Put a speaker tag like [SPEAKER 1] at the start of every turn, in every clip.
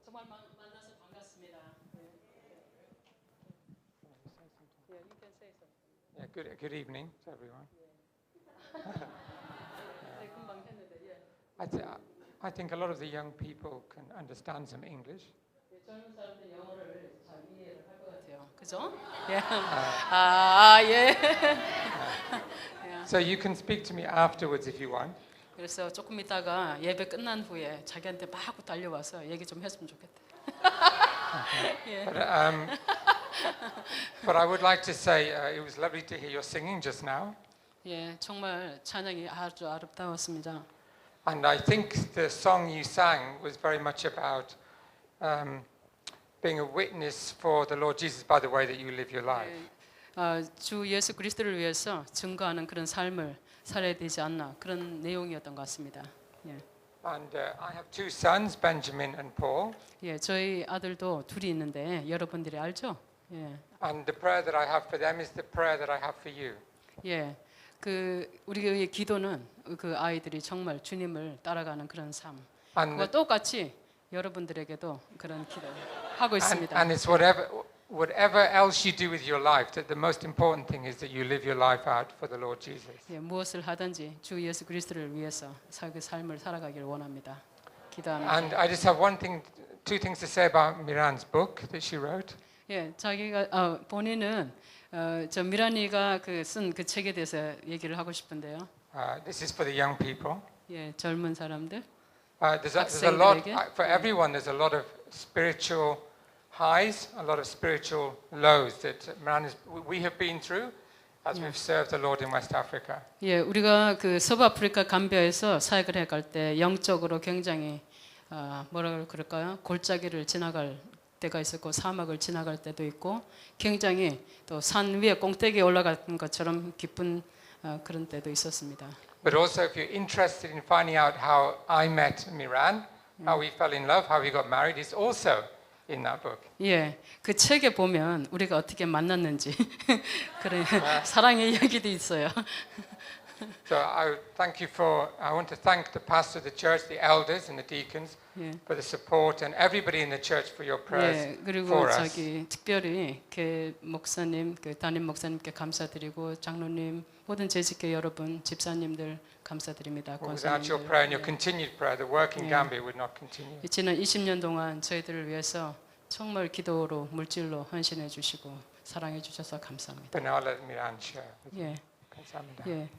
[SPEAKER 1] 정말 만나서 반갑습니다. Yeah, you can say something.
[SPEAKER 2] Yeah, good evening to everyone.
[SPEAKER 1] 네, 금방 했는데, 예.
[SPEAKER 2] I think a lot of the young people can understand some English.
[SPEAKER 1] 예, 젊은 사람들 영어를 잘 이해를 할 것 같아요. 그죠? 예. 예.
[SPEAKER 2] So you can speak to me afterwards if you want.
[SPEAKER 1] 그래서 조금 있다가 예배 끝난 후에 자기한테 막 달려와서 얘기 좀 했으면 좋겠대. 예.
[SPEAKER 2] But I would like to say it was lovely to hear your singing just now.
[SPEAKER 1] 예, 정말 찬양이 아주 아름다웠습니다.
[SPEAKER 2] And I think the song you sang was very much about being a witness for the Lord Jesus by the way that you live your life.
[SPEAKER 1] 주 예수 그리스도를 위해서 증거하는 그런 삶을 살아야 되지 않나 그런 내용이었던 것 같습니다. 예.
[SPEAKER 2] And I have two sons, Benjamin and Paul.
[SPEAKER 1] 예, 저희 아들도 둘이 있는데 여러분들이 알죠? 예.
[SPEAKER 2] And the prayer that I have for them is the prayer that I have for you.
[SPEAKER 1] 예. 그 우리의 기도는 그 아이들이 정말 주님을 따라가는 그런 삶. 그와 똑같이 여러분들에게도 그런 기도를 하고 있습니다.
[SPEAKER 2] And it's whatever else you do with your life, that the most important thing is that you live your life out for the Lord Jesus.
[SPEAKER 1] 예, 무엇을 하든지 주 예수 그리스도를 위해서 그 삶을 살아가기를 원합니다. 기도합니다.
[SPEAKER 2] And I just have two things to say about Miran's book that she wrote.
[SPEAKER 1] 예, 자기가 본인은 저 미란이가 쓴 그 책에 대해서 얘기를 하고 싶은데요.
[SPEAKER 2] This is for the young people.
[SPEAKER 1] 예, 젊은 사람들.
[SPEAKER 2] There's a lot for everyone. There's a lot of spiritual highs, a lot of spiritual lows that we have been through as we've served the Lord in West Africa.
[SPEAKER 1] 예, 우리가 그 서부아프리카 감비아에서 사역을 해갈 때 영적으로 굉장히 뭐라 그럴까요? 골짜기를 지나갈 때가 있었고 사막을 지나갈 때도 있고 굉장히 또 산 위에 꼭대기에 올라간 것처럼 기쁜 그런 때도 있었습니다.
[SPEAKER 2] But also, if you're interested in finding out how I met Miran, how we fell in love, how we got married, it's also in that book.
[SPEAKER 1] 예, 그 책에 보면 우리가 어떻게 만났는지 그런 사랑의 이야기도 있어요.
[SPEAKER 2] So I want to thank the pastor of the church, the elders and the deacons for the support and everybody in the church for your prayers
[SPEAKER 1] 예, 그리고
[SPEAKER 2] for us.
[SPEAKER 1] 특별히 목사님, 담임 목사님께 감사드리고 장로님, 모든 재직교 여러분, 집사님들 감사드립니다.
[SPEAKER 2] Without your prayer and your continued prayer, the work in Gambia would not continue.
[SPEAKER 1] 지난 20년 동안 저희들을 위해서 정말 기도로 물질로 헌신해 주시고 사랑해 주셔서 감사합니다.
[SPEAKER 2] But now let Miran share.
[SPEAKER 1] 예.
[SPEAKER 2] 감사합니다.
[SPEAKER 1] 예.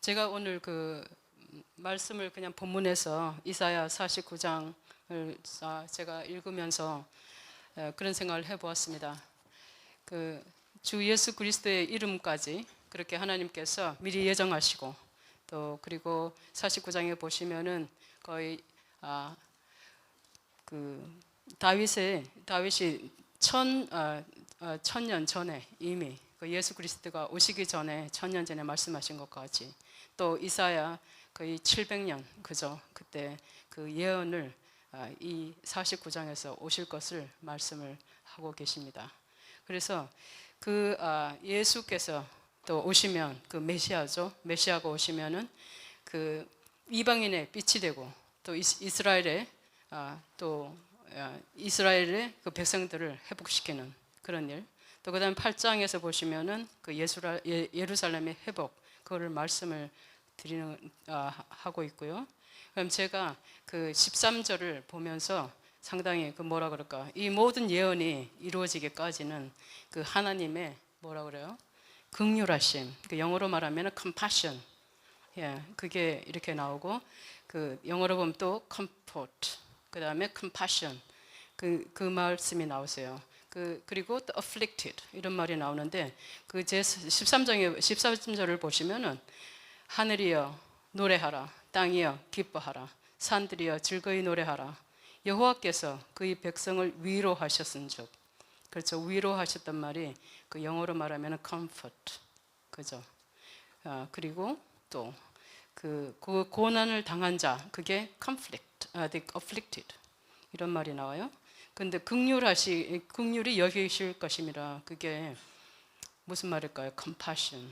[SPEAKER 1] 제가 오늘 그 말씀을 그냥 본문에서 이사야 49장을 제가 읽으면서 그런 생각을 해보았습니다. 그 주 예수 그리스도의 이름까지 그렇게 하나님께서 미리 예정하시고 또 그리고 49장에 보시면은 거의 그 다윗이 천년 전에 이미 그 예수 그리스도가 오시기 전에 천년 전에 말씀하신 것과 같이 또 이사야 거의 700년 그죠? 그때 그 예언을 이 49장에서 오실 것을 말씀을 하고 계십니다. 그래서 그 예수께서 또 오시면 그 메시아죠. 메시아가 오시면은 그 이방인의 빛이 되고 또 이스라엘의 그 백성들을 회복시키는 그런 일. 또 그다음 8장에서 보시면은 그 예루살렘의 회복 그거를 말씀을 하고 있고요. 그럼 제가 그 13절을 보면서 상당히 그 뭐라 그럴까? 이 모든 예언이 이루어지기까지는 그 하나님의 뭐라 그래요? 긍휼하심. 그 영어로 말하면은 compassion. 예, 그게 이렇게 나오고 그 영어로 보면 또 comfort. 그다음에 compassion. 그 말씀이 나오세요. 그리고 또 afflicted 이런 말이 나오는데 그 제 13절을 보시면은 하늘이여 노래하라, 땅이여 기뻐하라, 산들이여 즐거이 노래하라. 여호와께서 그의 백성을 위로하셨은즉, 그렇죠. 위로하셨단 말이 그 영어로 말하면 comfort, 그죠. 그리고 또 그 고난을 당한 자, 그게 conflict, the afflicted 이런 말이 나와요. 근데 긍휼이 여기실 것임이라. 그게 무슨 말일까요? compassion.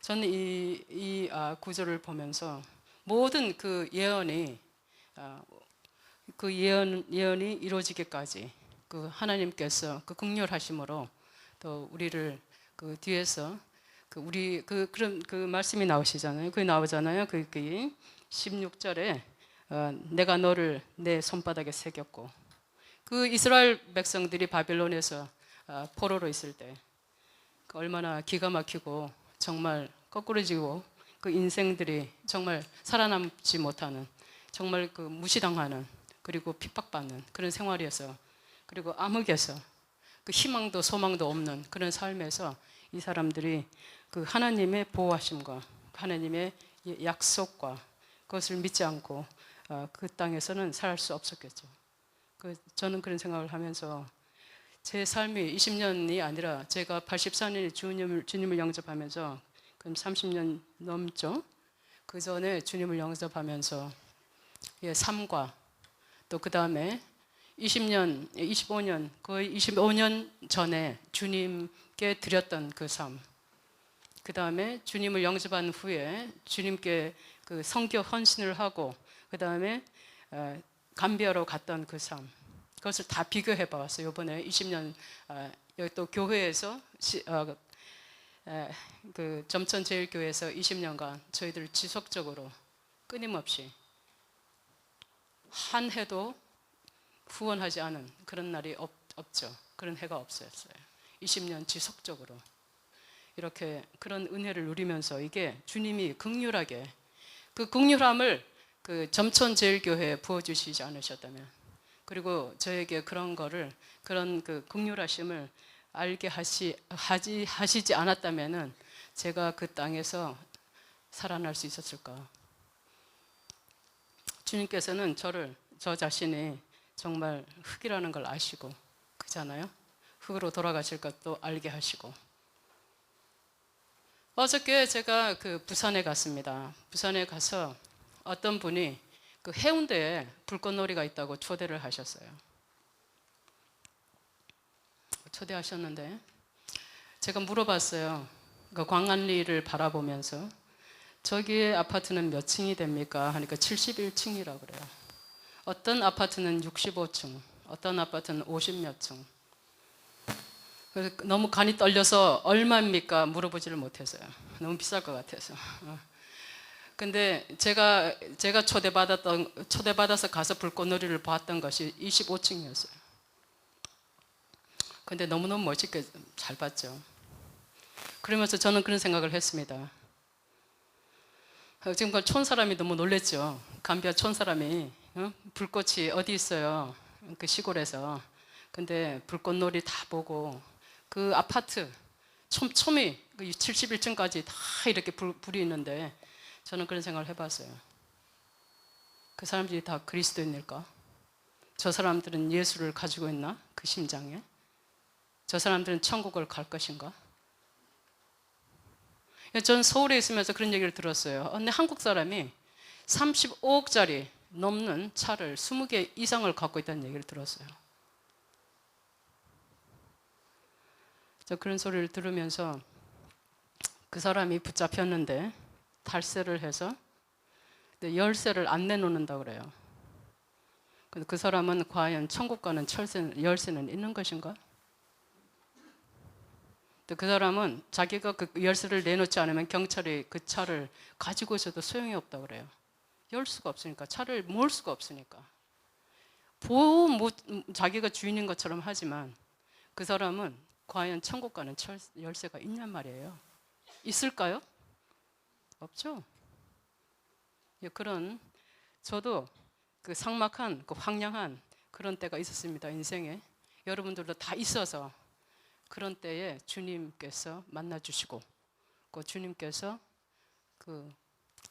[SPEAKER 1] 저는 이 구절을 보면서 모든 그 예언이 예언이 이루어지기까지 그 하나님께서 그 긍휼하심으로 또 우리를 그 뒤에서 그런 그 말씀이 나오시잖아요. 그게 나오잖아요. 그 16절에 내가 너를 내 손바닥에 새겼고, 그 이스라엘 백성들이 바빌론에서 포로로 있을 때 얼마나 기가 막히고 정말 거꾸로지고 그 인생들이 정말 살아남지 못하는, 정말 그 무시당하는, 그리고 핍박받는 그런 생활이어서, 그리고 암흑에서 그 희망도 소망도 없는 그런 삶에서 이 사람들이 그 하나님의 보호하심과 하나님의 약속과 그것을 믿지 않고 그 땅에서는 살 수 없었겠죠. 저는 그런 생각을 하면서 제 삶이 20년이 아니라 제가 84년에 주님을 영접하면서, 그럼 30년 넘죠. 그 전에 주님을 영접하면서 삶과 또 그 다음에 25년, 거의 25년 전에 주님께 드렸던 그 삶, 그 다음에 주님을 영접한 후에 주님께 그 성교 헌신을 하고, 그 다음에 감비하러 갔던 그 삶, 그것을 다 비교해 봤어요. 이번에 20년 여기 또 교회에서 그 점천제일교회에서 20년간 저희들 지속적으로 끊임없이 한 해도 후원하지 않은 그런 날이 없죠. 그런 해가 없었어요. 20년 지속적으로 이렇게 그런 은혜를 누리면서, 이게 주님이 긍휼하게 그 긍휼함을 그 점천제일교회에 부어주시지 않으셨다면, 그리고 저에게 그런 그 긍휼하심을 알게 하시지 않았다면은 제가 그 땅에서 살아날 수 있었을까? 주님께서는 저 자신이 정말 흙이라는 걸 아시고, 그잖아요. 흙으로 돌아가실 것도 알게 하시고. 어저께 제가 그 부산에 갔습니다. 부산에 가서 어떤 분이 그 해운대에 불꽃놀이가 있다고 초대를 하셨어요. 초대하셨는데 제가 물어봤어요. 그 광안리를 바라보면서 저기의 아파트는 몇 층이 됩니까? 하니까 71층이라고 그래요. 어떤 아파트는 65층, 어떤 아파트는 50몇 층. 그래서 너무 간이 떨려서 얼마입니까? 물어보지를 못했어요. 너무 비쌀 것 같아서. 근데 제가 초대받아서 가서 불꽃놀이를 봤던 것이 25층이었어요. 근데 너무너무 멋있게 잘 봤죠. 그러면서 저는 그런 생각을 했습니다. 지금 촌사람이 너무 놀랬죠. 감비아 촌사람이 불꽃이 어디 있어요? 그 시골에서. 근데 불꽃놀이 다 보고 그 아파트 촘촘히 71층까지 다 이렇게 불이 있는데, 저는 그런 생각을 해봤어요. 그 사람들이 다 그리스도인일까? 저 사람들은 예수를 가지고 있나? 그 심장에? 저 사람들은 천국을 갈 것인가? 저는 서울에 있으면서 그런 얘기를 들었어요. 근데 한국 사람이 35억짜리 넘는 차를 20개 이상을 갖고 있다는 얘기를 들었어요. 저 그런 소리를 들으면서 그 사람이 붙잡혔는데 탈세를 해서 열쇠를 안 내놓는다고 그래요. 근데 그 사람은 과연 천국 가는 열쇠는 있는 것인가? 그 사람은 자기가 그 열쇠를 내놓지 않으면 경찰이 그 차를 가지고 있어도 소용이 없다고 그래요. 열 수가 없으니까, 차를 몰 수가 없으니까. 자기가 주인인 것처럼 하지만 그 사람은 과연 천국 가는 열쇠가 있냔 말이에요. 있을까요? 없죠. 그런, 저도 그 삭막한, 그 황량한 그런 때가 있었습니다, 인생에. 여러분들도 다 있어서 그런 때에 주님께서 만나주시고, 그 주님께서 그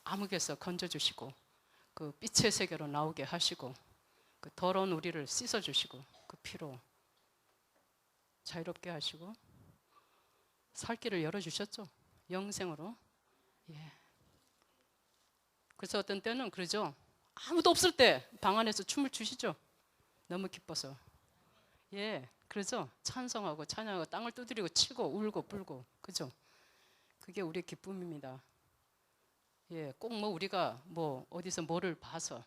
[SPEAKER 1] 암흑에서 건져주시고, 그 빛의 세계로 나오게 하시고, 그 더러운 우리를 씻어주시고, 그 피로 자유롭게 하시고, 살 길을 열어주셨죠. 영생으로. 예. 그래서 어떤 때는 그러죠. 아무도 없을 때 방 안에서 춤을 추시죠. 너무 기뻐서. 예, 그러죠. 찬송하고 찬양하고 땅을 두드리고 치고 울고 불고, 그죠? 그게 우리의 기쁨입니다. 예, 꼭 뭐 우리가 뭐 어디서 뭐를 봐서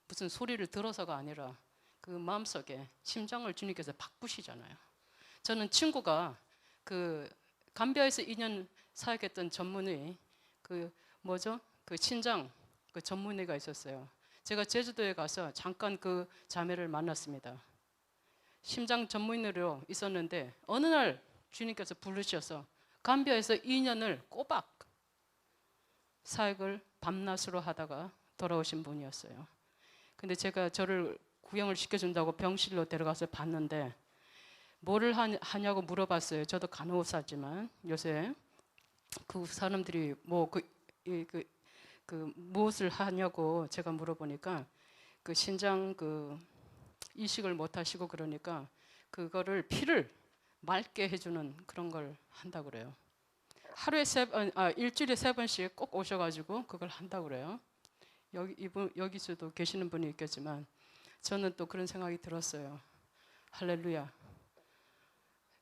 [SPEAKER 1] 무슨 소리를 들어서가 아니라 그 마음속에 심장을 주님께서 바꾸시잖아요. 저는 친구가 그 감비아에서 2년 사역했던 전문의 그 뭐죠? 그 신장 그 전문의가 있었어요. 제가 제주도에 가서 잠깐 그 자매를 만났습니다. 심장 전문의로 있었는데 어느 날 주님께서 부르셔서 감비아에서 2년을 꼬박 사역을 밤낮으로 하다가 돌아오신 분이었어요. 근데 제가 저를 구형을 시켜준다고 병실로 데려가서 봤는데 뭐를 하냐고 물어봤어요. 저도 간호사지만 요새 그 사람들이 뭐 무엇을 하냐고 제가 물어보니까 그 신장 그 이식을 못 하시고 그러니까 그거를 피를 맑게 해주는 그런 걸 한다 그래요. 하루에 일주일에 3번씩 꼭 오셔가지고 그걸 한다 그래요. 여기서도 계시는 분이 있겠지만 저는 또 그런 생각이 들었어요. 할렐루야.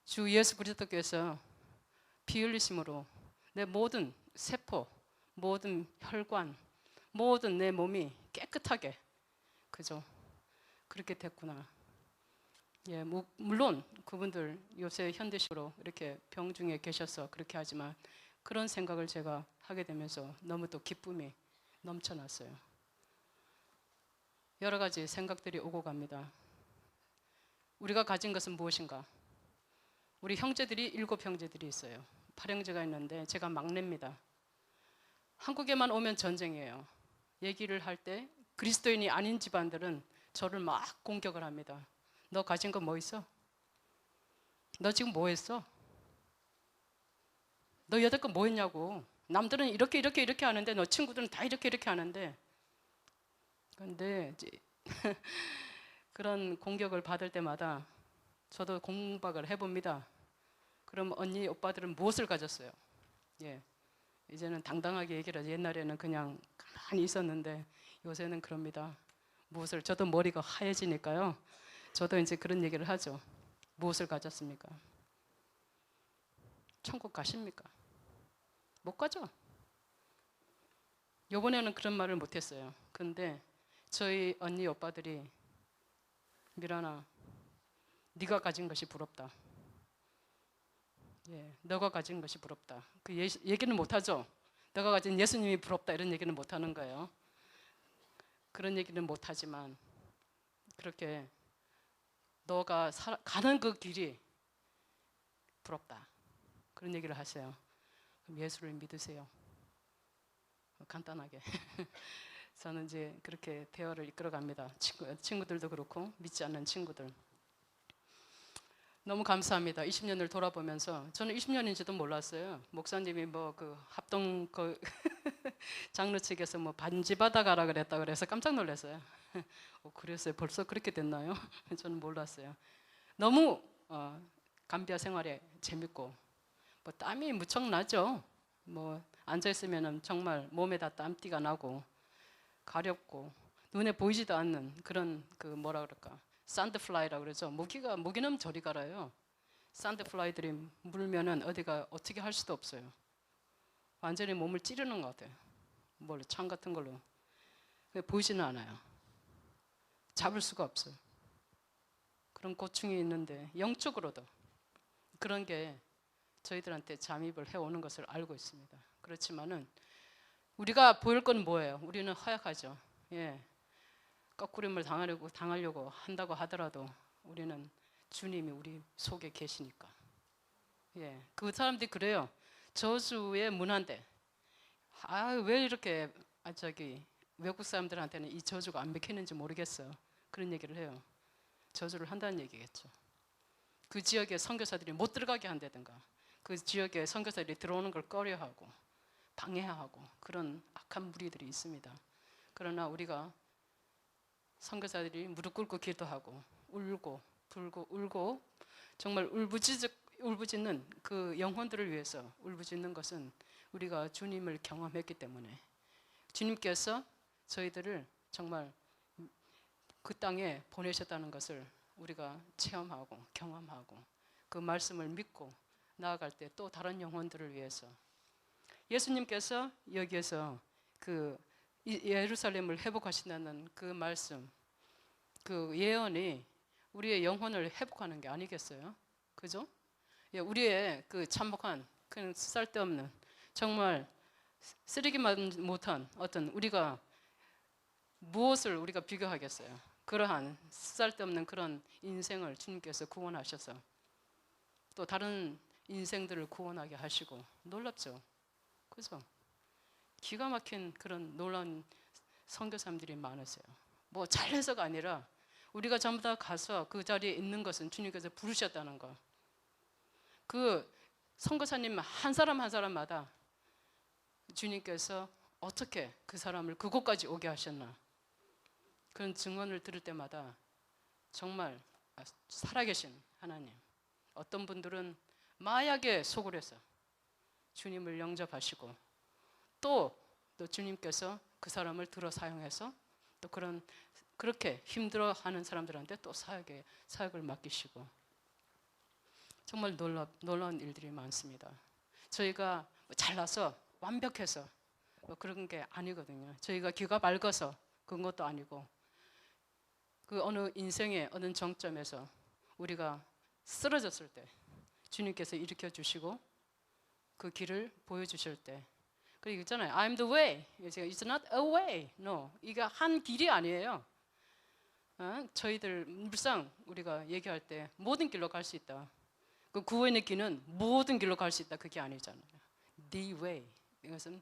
[SPEAKER 1] 주 예수 그리스도께서 피 흘리심으로 내 모든 세포, 모든 혈관, 모든 내 몸이 깨끗하게, 그죠? 그렇게 됐구나. 예, 물론 그분들 요새 현대식으로 이렇게 병중에 계셔서 그렇게 하지만 그런 생각을 제가 하게 되면서 너무 또 기쁨이 넘쳐났어요. 여러 가지 생각들이 오고 갑니다. 우리가 가진 것은 무엇인가? 우리 형제들이 7형제들이 있어요. 8형제가 있는데 제가 막내입니다. 한국에만 오면 전쟁이에요. 얘기를 할 때 그리스도인이 아닌 집안들은 저를 막 공격을 합니다. 너 가진 거 뭐 있어? 너 지금 뭐 했어? 너 여태껏 뭐 했냐고. 남들은 이렇게 하는데 너 친구들은 다 이렇게 하는데. 그런데 그런 공격을 받을 때마다 저도 공박을 해봅니다. 그럼 언니 오빠들은 무엇을 가졌어요? 예, 이제는 당당하게 얘기를 하죠. 옛날에는 그냥 가만히 있었는데 요새는 그럽니다. 무엇을, 저도 머리가 하얘지니까요. 저도 이제 그런 얘기를 하죠. 무엇을 가졌습니까? 천국 가십니까? 못 가죠. 요번에는 그런 말을 못했어요. 근데 저희 언니 오빠들이 미란아, 네가 가진 것이 부럽다. 예, 너가 가진 것이 부럽다. 그 얘기는 못하죠. 너가 가진 예수님이 부럽다 이런 얘기는 못하는 거예요. 그런 얘기는 못하지만 그렇게 너가 가는 그 길이 부럽다. 그런 얘기를 하세요. 그럼 예수를 믿으세요. 간단하게. 저는 이제 그렇게 대화를 이끌어갑니다. 친구들도 그렇고 믿지 않는 친구들. 너무 감사합니다. 20년을 돌아보면서 저는 20년인지도 몰랐어요. 목사님이 뭐 그 합동 그 장로 측에서 뭐 반지 받아가라 그랬다 그래서 깜짝 놀랐어요. 그랬어요. 벌써 그렇게 됐나요? 저는 몰랐어요. 너무 감비아 생활이 재밌고 뭐 땀이 무척 나죠. 뭐 앉아 있으면은 정말 몸에다 땀띠가 나고 가렵고 눈에 보이지도 않는 그런 그 뭐라 그럴까? 산드플라이라 그러죠. 모기는 저리 가라요. 산드플라이들이 물면은 어디가 어떻게 할 수도 없어요. 완전히 몸을 찌르는 것 같아요. 창 같은 걸로. 보이지는 않아요. 잡을 수가 없어요. 그런 고충이 있는데 영적으로도 그런 게 저희들한테 잠입을 해오는 것을 알고 있습니다. 그렇지만은 우리가 보일 건 뭐예요? 우리는 허약하죠. 예. 거꾸림을 당하려고 한다고 하더라도 우리는 주님이 우리 속에 계시니까. 예. 그 사람들이 그래요. 저주의 문화인데 왜 이렇게 외국 사람들한테는 이 저주가 안 먹히는지 모르겠어요. 그런 얘기를 해요. 저주를 한다는 얘기겠죠. 그 지역에 선교사들이 못 들어가게 한다든가 그 지역에 선교사들이 들어오는 걸 꺼려하고 방해하고 그런 악한 무리들이 있습니다. 그러나 우리가 선교사들이 무릎 꿇고 기도하고 울고 불고 울고 정말 울부짖는 그 영혼들을 위해서 울부짖는 것은 우리가 주님을 경험했기 때문에 주님께서 저희들을 정말 그 땅에 보내셨다는 것을 우리가 체험하고 경험하고 그 말씀을 믿고 나아갈 때 또 다른 영혼들을 위해서 예수님께서 여기에서 그 예루살렘을 회복하신다는 그 말씀, 그 예언이 우리의 영혼을 회복하는 게 아니겠어요? 그죠? 예, 우리의 그 참혹한, 그 쓸데없는, 정말 쓰레기만 못한 어떤 우리가 무엇을 우리가 비교하겠어요? 그러한 쓸데없는 그런 인생을 주님께서 구원하셔서 또 다른 인생들을 구원하게 하시고 놀랍죠? 그죠? 기가 막힌 그런 놀라운 선교사님들이 많으세요. 뭐 잘해서가 아니라 우리가 전부 다 가서 그 자리에 있는 것은 주님께서 부르셨다는 거. 그 선교사님 한 사람 한 사람마다 주님께서 어떻게 그 사람을 그곳까지 오게 하셨나. 그런 증언을 들을 때마다 정말 살아계신 하나님. 어떤 분들은 마약에 속으려서 주님을 영접하시고 또 주님께서 그 사람을 들어 사용해서 또 그렇게 힘들어하는 사람들한테 또 사역을 맡기시고 정말 놀라운 일들이 많습니다. 저희가 잘나서 완벽해서 그런 게 아니거든요. 저희가 귀가 맑아서 그런 것도 아니고 그 어느 인생의 어느 정점에서 우리가 쓰러졌을 때 주님께서 일으켜 주시고 그 길을 보여주실 때 그리고 있잖아요. I'm the way. It's not a way. No. 이게 한 길이 아니에요. 저희들 물상 우리가 얘기할 때 모든 길로 갈 수 있다. 그 구원의 길은 모든 길로 갈 수 있다. 그게 아니잖아요. The way. 이것은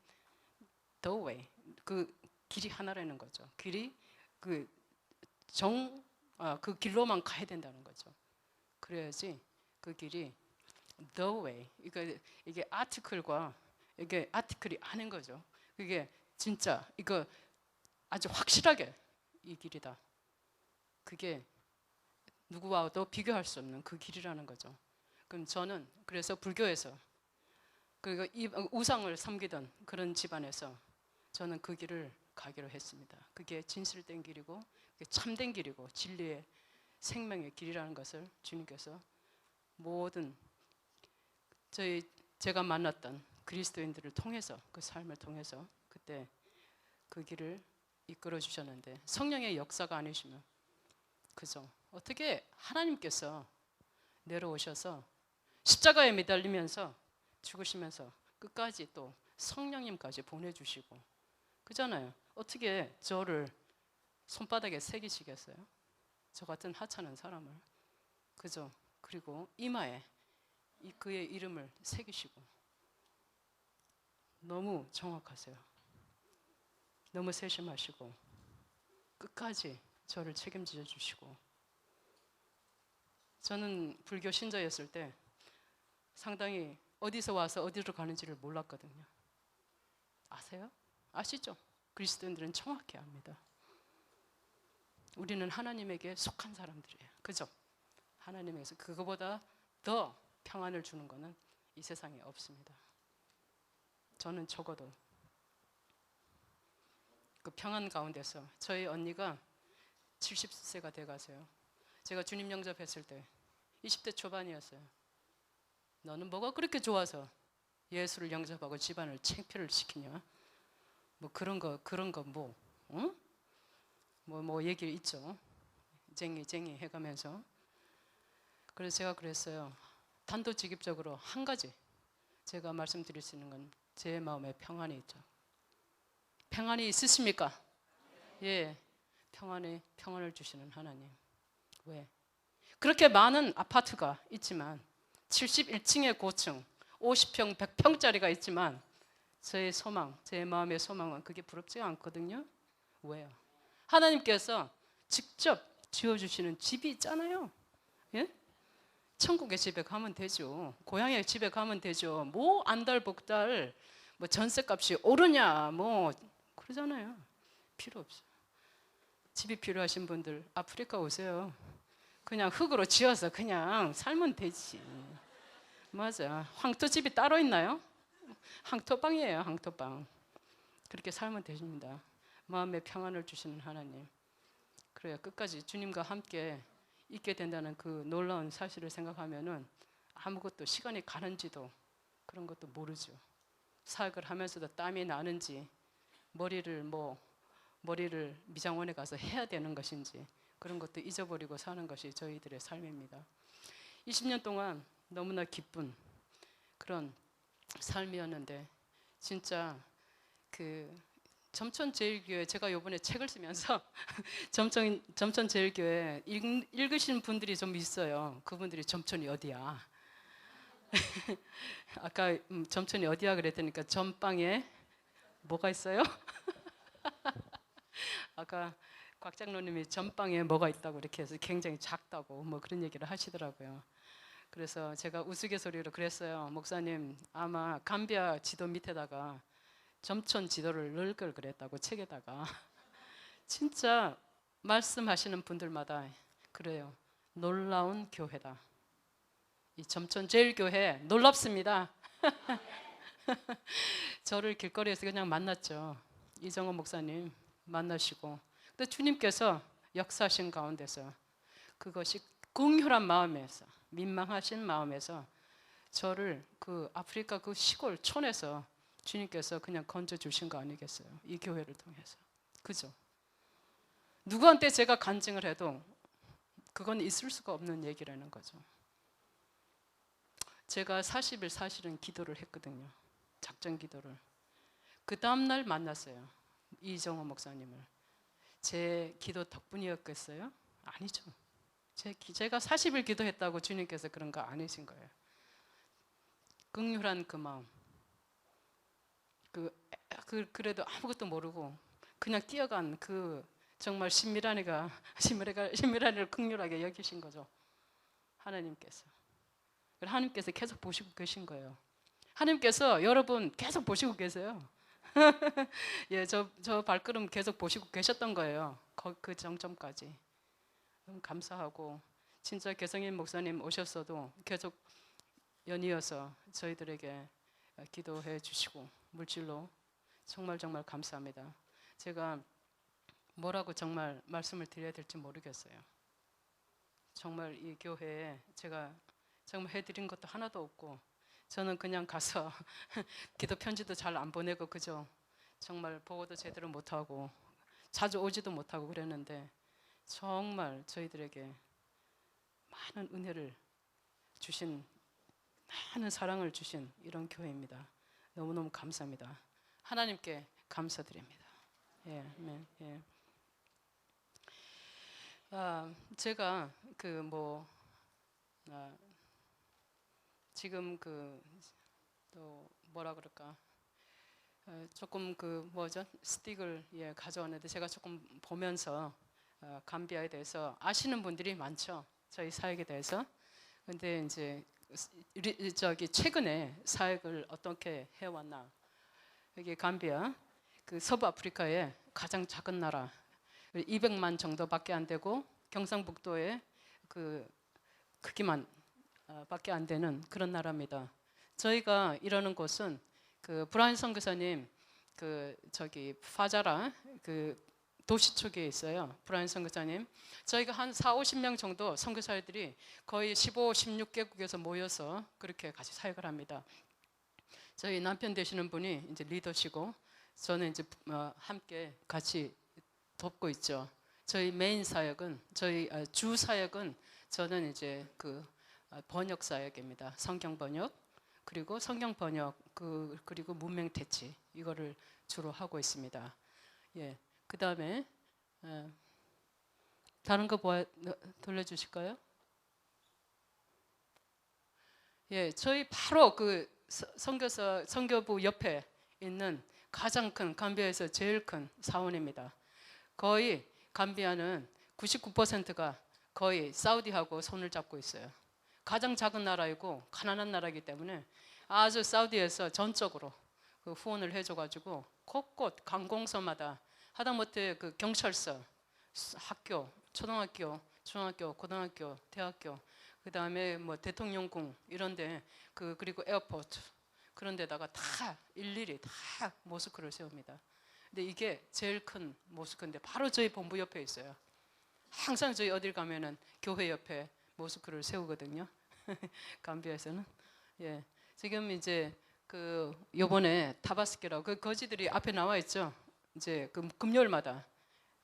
[SPEAKER 1] the way. 그 길이 하나라는 거죠. 길이 그 길로만 가야 된다는 거죠. 그래야지 그 길이 the way. 이게 아티클과 이게 아티클이 아닌 거죠. 그게 진짜 이거 아주 확실하게 이 길이다. 그게 누구와도 비교할 수 없는 그 길이라는 거죠. 그럼 저는 그래서 불교에서 그리고 이 우상을 섬기던 그런 집안에서 저는 그 길을 가기로 했습니다. 그게 진실된 길이고 그게 참된 길이고 진리의 생명의 길이라는 것을 주님께서 모든 제가 만났던 그리스도인들을 통해서 그 삶을 통해서 그때 그 길을 이끌어 주셨는데 성령의 역사가 아니시면 그죠? 어떻게 하나님께서 내려오셔서 십자가에 매달리면서 죽으시면서 끝까지 또 성령님까지 보내주시고 그잖아요. 어떻게 저를 손바닥에 새기시겠어요? 저 같은 하찮은 사람을 그죠? 그리고 이마에 그의 이름을 새기시고 너무 정확하세요. 너무 세심하시고 끝까지 저를 책임져 주시고 저는 불교 신자였을 때 상당히 어디서 와서 어디로 가는지를 몰랐거든요. 아세요? 아시죠? 그리스도인들은 정확히 압니다. 우리는 하나님에게 속한 사람들이에요. 그죠? 하나님에게서 그거보다 더 평안을 주는 것은 이 세상에 없습니다. 저는 적어도 그 평안 가운데서 저희 언니가 70세가 돼가세요. 제가 주님 영접했을 때 20대 초반이었어요. 너는 뭐가 그렇게 좋아서 예수를 영접하고 집안을 창피를 시키냐? 뭐 그런 거 뭐, 응? 뭐 얘기 있죠. 쟁이 해가면서. 그래서 제가 그랬어요. 단도직입적으로 한 가지 제가 말씀드릴 수 있는 건 제 마음에 평안이 있죠. 평안이 있으십니까? 예, 평안을 주시는 하나님. 왜? 그렇게 많은 아파트가 있지만 71층의 고층, 50평, 100평짜리가 있지만 제 마음의 소망은 그게 부럽지가 않거든요. 왜요? 하나님께서 직접 지어주시는 집이 있잖아요. 예? 천국의 집에 가면 되죠. 고향의 집에 가면 되죠. 뭐 안달복달, 뭐 전셋값이 오르냐, 뭐 그러잖아요. 필요 없어요. 집이 필요하신 분들 아프리카 오세요. 그냥 흙으로 지어서 그냥 살면 되지. 맞아. 황토집이 따로 있나요? 황토방이에요. 황토방. 그렇게 살면 되십니다. 마음의 평안을 주시는 하나님. 그래요. 끝까지 주님과 함께 있게 된다는 그 놀라운 사실을 생각하면은 아무것도 시간이 가는지도 그런 것도 모르죠. 사역을 하면서도 땀이 나는지 머리를 미장원에 가서 해야 되는 것인지 그런 것도 잊어버리고 사는 것이 저희들의 삶입니다. 20년 동안 너무나 기쁜 그런 삶이었는데 진짜 그 점천제일교회 제가 이번에 책을 쓰면서 점천제일교회 읽으신 분들이 좀 있어요. 그분들이 점천이 어디야? 아까 점천이 어디야 그랬더니까 전방에 뭐가 있어요? 아까 곽 장로님이 전방에 뭐가 있다고 이렇게 해서 굉장히 작다고 뭐 그런 얘기를 하시더라고요. 그래서 제가 우스갯소리로 그랬어요. 목사님 아마 감비아 지도 밑에다가 점천 지도를 넣을 걸 그랬다고 책에다가. 진짜 말씀하시는 분들마다 그래요. 놀라운 교회다. 이 점천제일교회 놀랍습니다. 저를 길거리에서 그냥 만났죠. 이정호 목사님 만나시고 근데 주님께서 역사하신 가운데서 그것이 긍휼한 마음에서 민망하신 마음에서 저를 그 아프리카 그 시골 촌에서 주님께서 그냥 건져 주신 거 아니겠어요? 이 교회를 통해서. 그죠? 누구한테 제가 간증을 해도 그건 있을 수가 없는 얘기라는 거죠. 제가 40일 사실은 기도를 했거든요. 작전 기도를. 그 다음날 만났어요. 이정호 목사님을. 제 기도 덕분이었겠어요? 아니죠. 제가 40일 기도했다고 주님께서 그런 거 아니신 거예요. 긍휼한 그 마음. 그래도 아무것도 모르고 그냥 뛰어간 그 정말 신미란이를 긍휼하게 여기신 거죠. 하나님께서. 하나님께서 계속 보시고 계신 거예요. 하나님께서 여러분 계속 보시고 계세요. 예, 저 발걸음 계속 보시고 계셨던 거예요. 그 정점까지. 감사하고 진짜 개성인 목사님 오셨어도 계속 연이어서 저희들에게 기도해 주시고 물질로 정말 감사합니다. 제가 뭐라고 정말 말씀을 드려야 될지 모르겠어요. 정말 이 교회에 제가 정말 해드린 것도 하나도 없고 저는 그냥 가서 기도 편지도 잘 안 보내고 그죠? 정말 보고도 제대로 못하고 자주 오지도 못하고 그랬는데 정말 저희들에게 많은 은혜를 주신 많은 사랑을 주신 이런 교회입니다. 너무너무 감사합니다. 하나님께 감사드립니다. 예, 아멘. 예. 제가 지금 또 뭐라 그럴까 조금 스틱을 가져왔는데 제가 조금 보면서 감비아에 대해서 아시는 분들이 많죠. 저희 사역에 대해서. 근데 이제 최근에 사역을 어떻게 해왔나. 여기 감비아 그 서부 아프리카의 가장 작은 나라 200만 정도밖에 안 되고 경상북도의 그 크기만 밖에 안 되는 그런 나라입니다. 저희가 이러는 곳은 그 브라인 선교사님 파자라 그 도시 쪽에 있어요. 브라인 선교사님. 저희가 한 4-50명 정도 선교사들이 거의 15, 16개국에서 모여서 그렇게 같이 사역을 합니다. 저희 남편 되시는 분이 이제 리더시고 저는 이제 함께 같이 돕고 있죠. 저희 메인 사역은 저희 주 사역은 저는 이제 그 번역 사역입니다. 성경 번역 그리고 성경 번역 그리고 문명 대치 이거를 주로 하고 있습니다. 예. 그다음에 다른 거 돌려주실까요? 예, 저희 바로 그 선교부 옆에 있는 가장 큰 감비아에서 제일 큰 사원입니다. 거의 감비아는 99%가 거의 사우디하고 손을 잡고 있어요. 가장 작은 나라이고 가난한 나라이기 때문에 아주 사우디에서 전적으로 그 후원을 해줘가지고 곳곳 관공서마다 하다못해 그 경찰서, 학교, 초등학교, 중학교, 고등학교, 대학교, 그 다음에 뭐 대통령궁 이런데 그리고 에어포트 그런 데다가 다 일일이 다 모스크를 세웁니다. 근데 이게 제일 큰 모스크인데 바로 저희 본부 옆에 있어요. 항상 저희 어딜 가면은 교회 옆에 모스크를 세우거든요. 감비아에서는. 예. 지금 이제 그 요번에 타바스키라고 그 거지들이 앞에 나와 있죠. 이제 그 금요일마다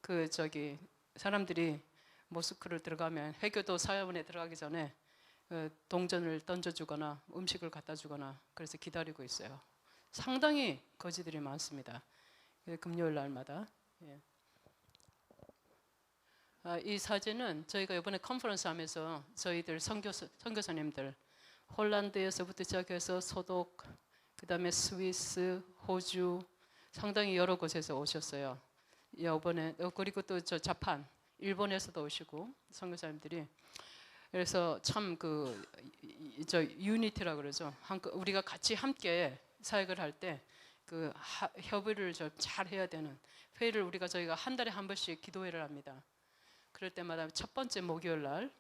[SPEAKER 1] 그 저기 사람들이 모스크를 들어가면 해교도 사원에 들어가기 전에 동전을 던져주거나 음식을 갖다 주거나 그래서 기다리고 있어요. 상당히 거지들이 많습니다. 금요일 날마다. 예. 이 사진은 저희가 이번에 컨퍼런스 하면서 저희들 선교사님들 홀란드에서부터 시작해서 소독, 그 다음에 스위스, 호주 상당히 여러 곳에서 오셨어요. 이번에 그리고 또 저 자판, 일본에서도 오시고 선교사님들이. 그래서 참 그 저 유니티라 그러죠. 우리가 같이 함께 사역을 할 때 그 협의를 잘 해야 되는 회의를 저희가 한 달에 한 번씩 기도회를 합니다. 그럴 때마다 첫 번째 목요일 날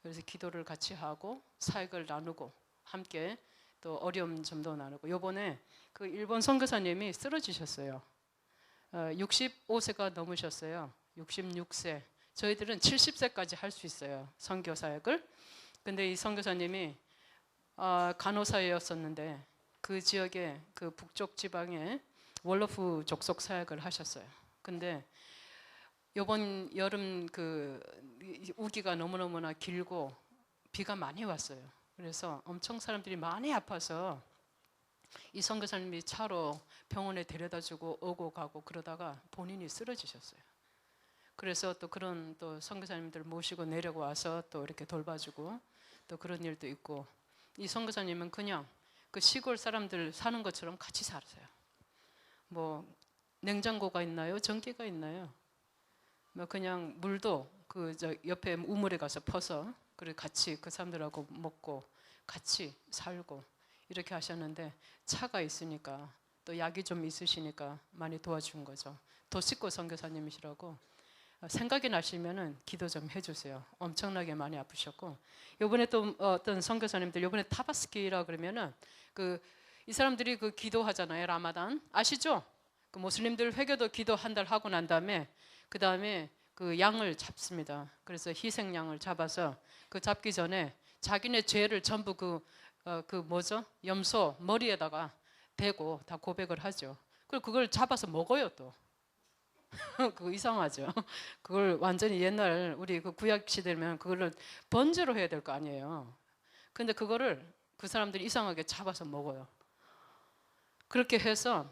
[SPEAKER 1] 그래서 기도를 같이 하고 사역을 나누고 함께 또 어려움 점도 나누고. 요번에 그 일본 선교사님이 쓰러지셨어요. 65세가 넘으셨어요. 66세. 저희들은 70세까지 할 수 있어요. 선교 사역을. 근데 이 선교사님이 간호사였었는데 그 지역에 그 북쪽 지방에 월러프 족속 사역을 하셨어요. 근데 이번 여름 그 우기가 너무너무나 길고 비가 많이 왔어요. 그래서 엄청 사람들이 많이 아파서 이 선교사님이 차로 병원에 데려다주고 오고 가고 그러다가 본인이 쓰러지셨어요. 그래서 또 그런 또 선교사님들 모시고 내려와서 또 이렇게 돌봐주고 또 그런 일도 있고. 이 선교사님은 그냥 그 시골 사람들 사는 것처럼 같이 살았어요. 뭐 냉장고가 있나요? 전기가 있나요? 뭐 그냥 물도 그 저 옆에 우물에 가서 퍼서 그래 같이 그 사람들하고 먹고 같이 살고 이렇게 하셨는데 차가 있으니까 또 약이 좀 있으시니까 많이 도와준 거죠. 도식고 선교사님이시라고 생각이 나시면은 기도 좀 해주세요. 엄청나게 많이 아프셨고. 요번에 또 어떤 선교사님들 요번에 타바스키라 그러면은 그 이 사람들이 그 기도하잖아요. 라마단 아시죠? 그 모슬림들 회교도 기도 한 달 하고 난 다음에 그 다음에 그 양을 잡습니다. 그래서 희생양을 잡아서 그 잡기 전에 자기네 죄를 전부 그 뭐죠? 염소 머리에다가 대고 다 고백을 하죠. 그리고 그걸 잡아서 먹어요 또. 그거 이상하죠. 그걸 완전히 옛날 우리 그 구약 시대면 그거를 번제로 해야 될 거 아니에요. 근데 그거를 그 사람들이 이상하게 잡아서 먹어요. 그렇게 해서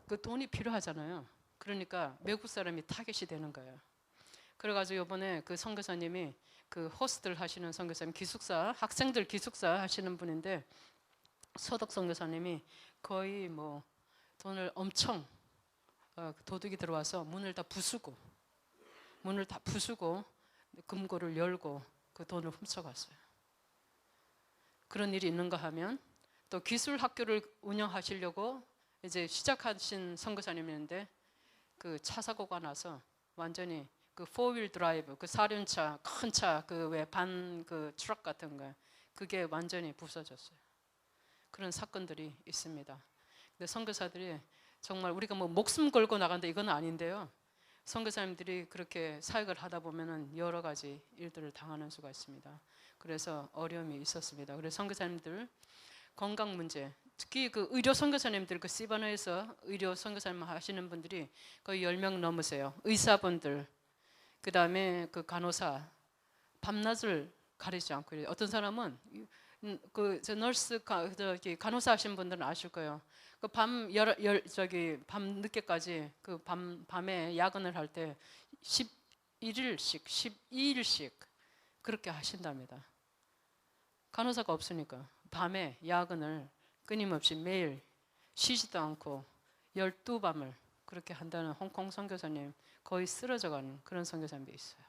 [SPEAKER 1] 그 돈이 필요하잖아요. 그러니까 외국 사람이 타겟이 되는 거예요. 그래가지고 이번에 그 선교사님이 그 호스트를 하시는 선교사님 기숙사 학생들 기숙사 하시는 분인데 소독 선교사님이 거의 뭐 돈을 엄청 도둑이 들어와서 문을 다 부수고 금고를 열고 그 돈을 훔쳐갔어요. 그런 일이 있는가 하면 또 기술 학교를 운영하시려고 이제 시작하신 선교사님이었는데 그 차 사고가 나서 완전히 그 4휠 드라이브 그 사륜차 큰 차 그 왜 반 그 트럭 같은 거 그게 완전히 부서졌어요. 그런 사건들이 있습니다. 근데 선교사들이 정말 우리가 뭐 목숨 걸고 나간다 이건 아닌데요. 선교사님들이 그렇게 사역을 하다 보면은 여러 가지 일들을 당하는 수가 있습니다. 그래서 어려움이 있었습니다. 그래서 선교사님들 건강 문제, 특히 그 의료 선교사님들 그 시바나에서 의료 선교사님 하시는 분들이 거의 10명 넘으세요. 의사분들, 그 다음에 그 간호사, 밤낮을 가리지 않고 어떤 사람은 그 저 너스 저기 간호사 하신 분들은 아실 거예요. 그 밤 밤 늦게까지 그 밤에 야근을 할 때 11일씩 12일씩 그렇게 하신답니다. 간호사가 없으니까 밤에 야근을 끊임없이 매일 쉬지도 않고 12밤을 그렇게 한다는 홍콩 선교사님 거의 쓰러져가는 그런 선교사님도 있어요.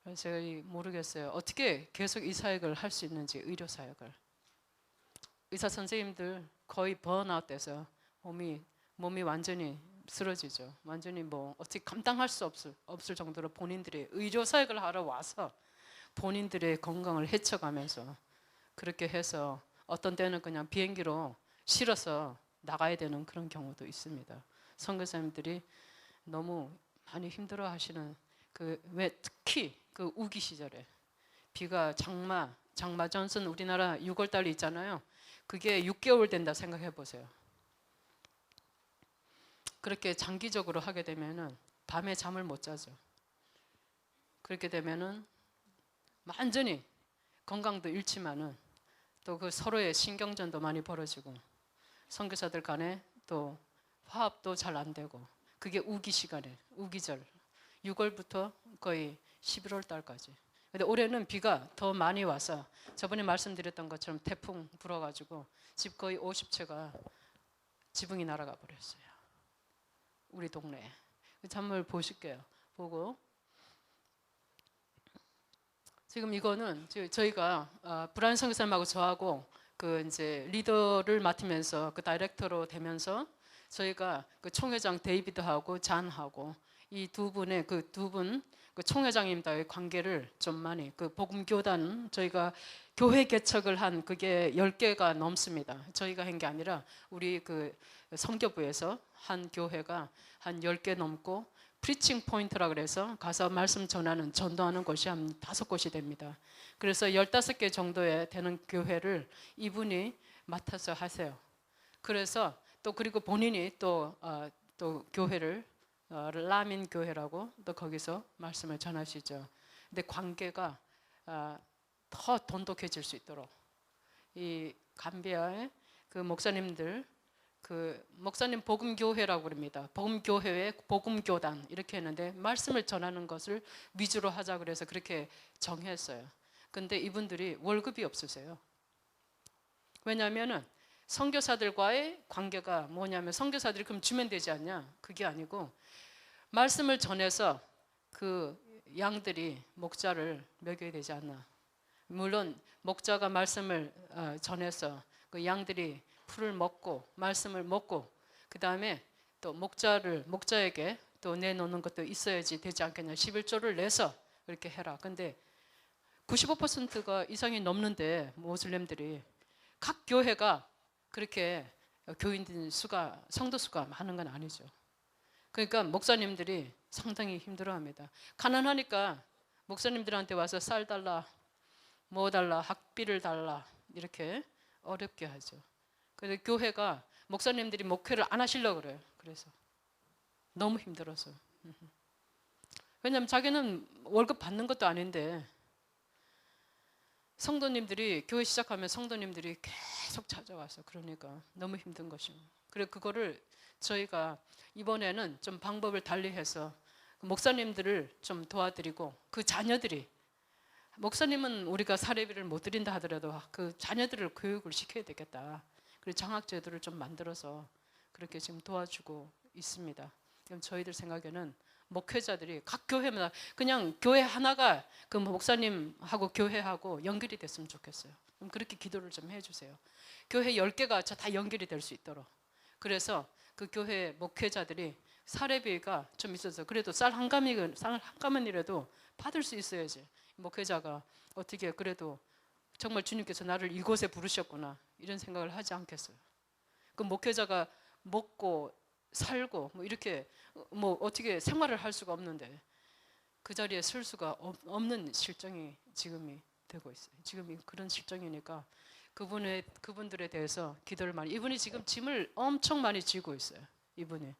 [SPEAKER 1] 그래서 제가 모르겠어요. 어떻게 계속 이 사역을 할 수 있는지 의료 사역을. 의사 선생님들 거의 번아웃 돼서 몸이 완전히 쓰러지죠. 완전히 뭐 어떻게 감당할 수 없을 정도로 본인들이 의료 사역을 하러 와서 본인들의 건강을 해쳐가면서 그렇게 해서 어떤 때는 그냥 비행기로 실어서 나가야 되는 그런 경우도 있습니다. 선교사님들이 너무 많이 힘들어하시는 그 왜 특히 그 우기 시절에 비가 장마 전선 우리나라 6월 달에 있잖아요. 그게 6개월 된다 생각해 보세요. 그렇게 장기적으로 하게 되면은 밤에 잠을 못 자죠. 그렇게 되면은 완전히 건강도 잃지만은 또 그 서로의 신경전도 많이 벌어지고 선교사들 간에 또 화합도 잘 안 되고 그게 우기 시간에 우기절 6월부터 거의 11월 달까지. 근데 올해는 비가 더 많이 와서 저번에 말씀드렸던 것처럼 태풍 불어가지고 집 거의 50채가 지붕이 날아가 버렸어요. 우리 동네에. 한번 보실게요. 보고 지금 이거는 저희가 브라이언 선교사님하고 저하고 그 이제 리더를 맡으면서 그 다이렉터로 되면서 저희가 그 총회장 데이비드하고 잔하고 이 두 분의 그 총회장님과의 관계를 좀 많이 그 복음교단 저희가 교회 개척을 한 그게 10개가 넘습니다. 저희가 한 게 아니라 우리 그 선교부에서 한 교회가 한 10개 넘고 프리칭 포인트라 그래서 가서 말씀 전하는 전도하는 곳이 한 5곳이 됩니다. 그래서 15개 정도에 되는 교회를 이분이 맡아서 하세요. 그래서 또 그리고 본인이 또 교회를 라민 교회라고 또 거기서 말씀을 전하시죠. 근데 관계가 더 돈독해질 수 있도록 이 감비아의 그 목사님들 그 목사님 복음교회라고 그럽니다. 복음교회의 복음교단 이렇게 했는데 말씀을 전하는 것을 위주로 하자 그래서 그렇게 정했어요. 근데 이분들이 월급이 없으세요. 왜냐하면은 선교사들과의 관계가 뭐냐면 선교사들이 그럼 주면 되지 않냐? 그게 아니고 말씀을 전해서 그 양들이 목자를 먹여야 되지 않나? 물론 목자가 말씀을 전해서 그 양들이 풀을 먹고 말씀을 먹고 그 다음에 또 목자에게 또 내놓는 것도 있어야지 되지 않겠냐. 11조를 내서 그렇게 해라. 근데 95%가 이상이 넘는데 모슬렘들이 각 교회가 그렇게 교인들 수가 성도 수가 많은 건 아니죠. 그러니까 목사님들이 상당히 힘들어합니다. 가난하니까 목사님들한테 와서 쌀 달라, 뭐 달라, 학비를 달라 이렇게 어렵게 하죠. 그래서 교회가 목사님들이 목회를 안 하시려고 그래요. 그래서 너무 힘들어서. 왜냐하면 자기는 월급 받는 것도 아닌데 성도님들이 교회 시작하면 성도님들이 계속 찾아와서 그러니까 너무 힘든 것이고. 그래 그거를 저희가 이번에는 좀 방법을 달리해서 목사님들을 좀 도와드리고 그 자녀들이 목사님은 우리가 사례비를 못 드린다 하더라도 그 자녀들을 교육을 시켜야 되겠다. 그래서 장학제도를 좀 만들어서 그렇게 지금 도와주고 있습니다. 그럼 저희들 생각에는 목회자들이 각 교회마다 그냥 교회 하나가 그 목사님하고 교회하고 연결이 됐으면 좋겠어요. 그럼 그렇게 기도를 좀 해주세요. 교회 10개가 다 연결이 될 수 있도록. 그래서 그 교회 목회자들이 사례비가 좀 있어서 그래도 쌀 한 가만이라도 받을 수 있어야지. 목회자가 어떻게 그래도 정말 주님께서 나를 이곳에 부르셨구나 이런 생각을 하지 않겠어요. 그 목회자가 먹고 살고 뭐 이렇게 뭐 어떻게 생활을 할 수가 없는데 그 자리에 설 수가 없는 실정이 지금이 되고 있어요. 지금 그런 실정이니까 그분들에 대해서 기도를 많이. 이분이 지금 짐을 엄청 많이 지고 있어요. 이분이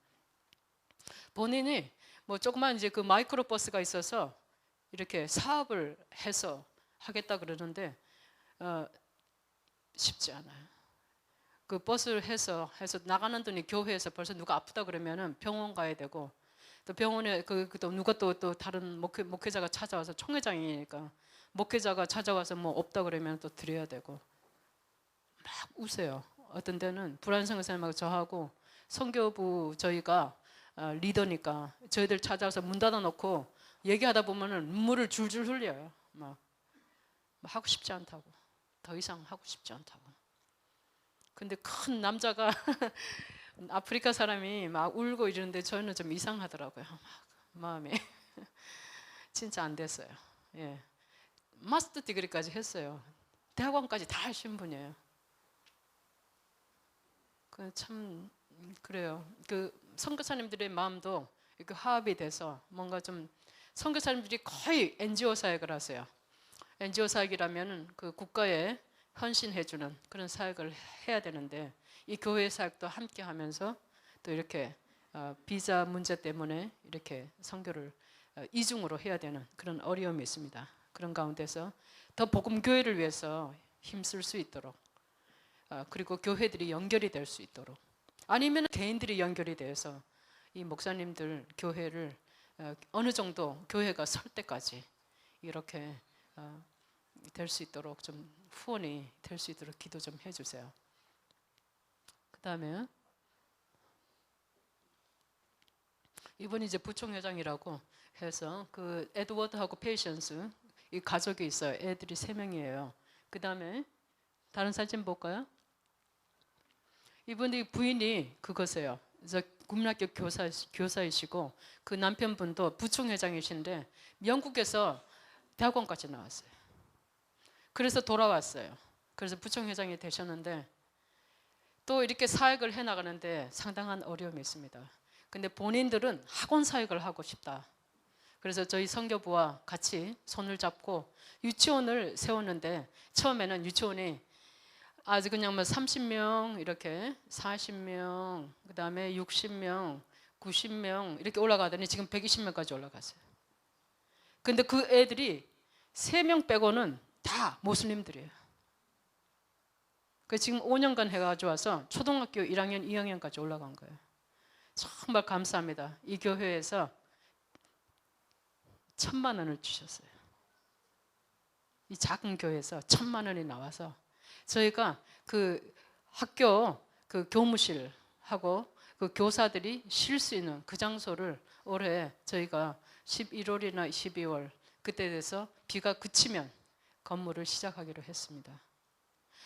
[SPEAKER 1] 본인이 뭐 조그만 이제 그 마이크로 버스가 있어서 이렇게 사업을 해서 하겠다 그러는데 쉽지 않아요. 그 버스를 해서 나가는 돈이 교회에서 벌써 누가 아프다 그러면은 병원 가야 되고 또 병원에 또 누가 또 다른 목회자가 찾아와서 총회장이니까 목회자가 찾아와서 뭐 없다 그러면 또 드려야 되고 막 우세요. 어떤 데는 브라이언 선교사님하고 저하고 선교부 저희가 리더니까 저희들 찾아와서 문 닫아놓고 얘기하다 보면은 눈물을 줄줄 흘려요. 막 하고 싶지 않다고. 더 이상 하고 싶지 않다고. 근데 큰 남자가 아프리카 사람이 막 울고 이러는데 저는 좀 이상하더라고요. 막 마음이 진짜 안 됐어요. 예, 마스터 디그리까지 했어요. 대학원까지 다 하신 분이에요. 참 그래요. 그 선교사님들의 마음도 이렇게 화합이 돼서 뭔가 좀 선교사님들이 거의 NGO 사역을 하세요. NGO 사역이라면 그 국가에 헌신해주는 그런 사역을 해야 되는데 이 교회 사역도 함께 하면서 또 이렇게 비자 문제 때문에 이렇게 선교를 이중으로 해야 되는 그런 어려움이 있습니다. 그런 가운데서 더 복음 교회를 위해서 힘쓸 수 있도록 그리고 교회들이 연결이 될 수 있도록 아니면 개인들이 연결이 돼서 이 목사님들 교회를 어느 정도 교회가 설 때까지 이렇게 될 수 있도록 좀 후원이 될 수 있도록 기도 좀 해주세요. 그 다음에 이분이 이제 부총회장이라고 해서 그 에드워드하고 페이션스 이 가족이 있어요. 애들이 3명이에요. 그 다음에 다른 사진 볼까요? 이분이 부인이 그거세요. 국민학교 교사이시고 그 남편분도 부총회장이신데 영국에서 대학원까지 나왔어요. 그래서 돌아왔어요. 그래서 부총회장이 되셨는데 또 이렇게 사역을 해나가는데 상당한 어려움이 있습니다. 근데 본인들은 학원 사역을 하고 싶다. 그래서 저희 선교부와 같이 손을 잡고 유치원을 세웠는데 처음에는 유치원이 아주 그냥 뭐 30명 이렇게 40명 그 다음에 60명 90명 이렇게 올라가더니 지금 120명까지 올라갔어요. 근데 그 애들이 3명 빼고는 다 모슬림들이에요. 그 지금 5년간 해가지고 와서 초등학교 1학년 2학년까지 올라간 거예요. 정말 감사합니다. 이 교회에서 1,000만 원을 주셨어요. 이 작은 교회에서 1,000만 원이 나와서 저희가 그 학교 그 교무실하고 그 교사들이 쉴 수 있는 그 장소를 올해 저희가 11월이나 12월 그때 돼서 비가 그치면 건물을 시작하기로 했습니다.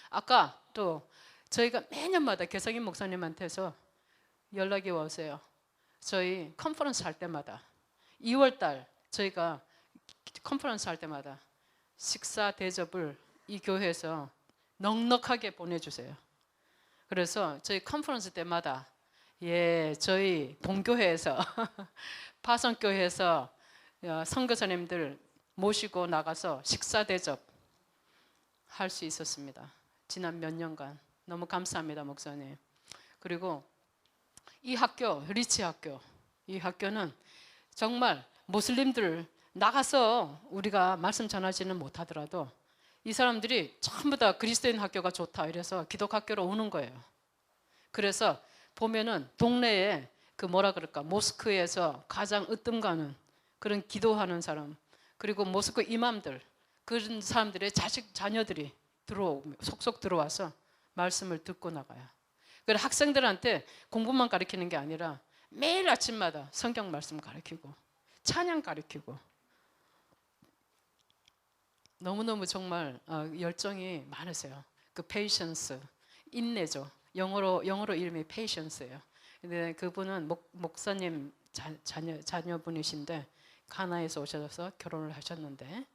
[SPEAKER 1] 아까 또 저희가 매년마다 개성인 목사님한테서 연락이 오세요. 저희 컨퍼런스 할 때마다 2월달 저희가 컨퍼런스 할 때마다 식사 대접을 이 교회에서 넉넉하게 보내주세요. 그래서 저희 컨퍼런스 때마다 저희 본교회에서 파송교회에서 선교사님들 모시고 나가서 식사 대접 할 수 있었습니다. 지난 몇 년간 너무 감사합니다, 목사님. 그리고 이 학교, 리치 학교, 이 학교는 정말 모슬림들 나가서 우리가 말씀 전하지는 못하더라도 이 사람들이 전부 다 그리스도인 학교가 좋다 이래서 기독학교로 오는 거예요. 그래서 보면은 동네에 그 뭐라 그럴까 모스크에서 가장 으뜸 가는 그런 기도하는 사람 그리고 모스크 이맘들 그런 사람들의 자녀들이 속속 들어와서 말씀을 듣고 나가요. 그래서 학생들한테 공부만 가르치는 게 아니라 매일 아침마다 성경 말씀 가르치고 찬양 가르치고 너무너무 정말 열정이 많으세요. 그 patience, 인내죠. 영어로 이름이 patience예요. 근데 그분은 목사님 자녀분이신데 가나에서 오셔서 결혼을 하셨는데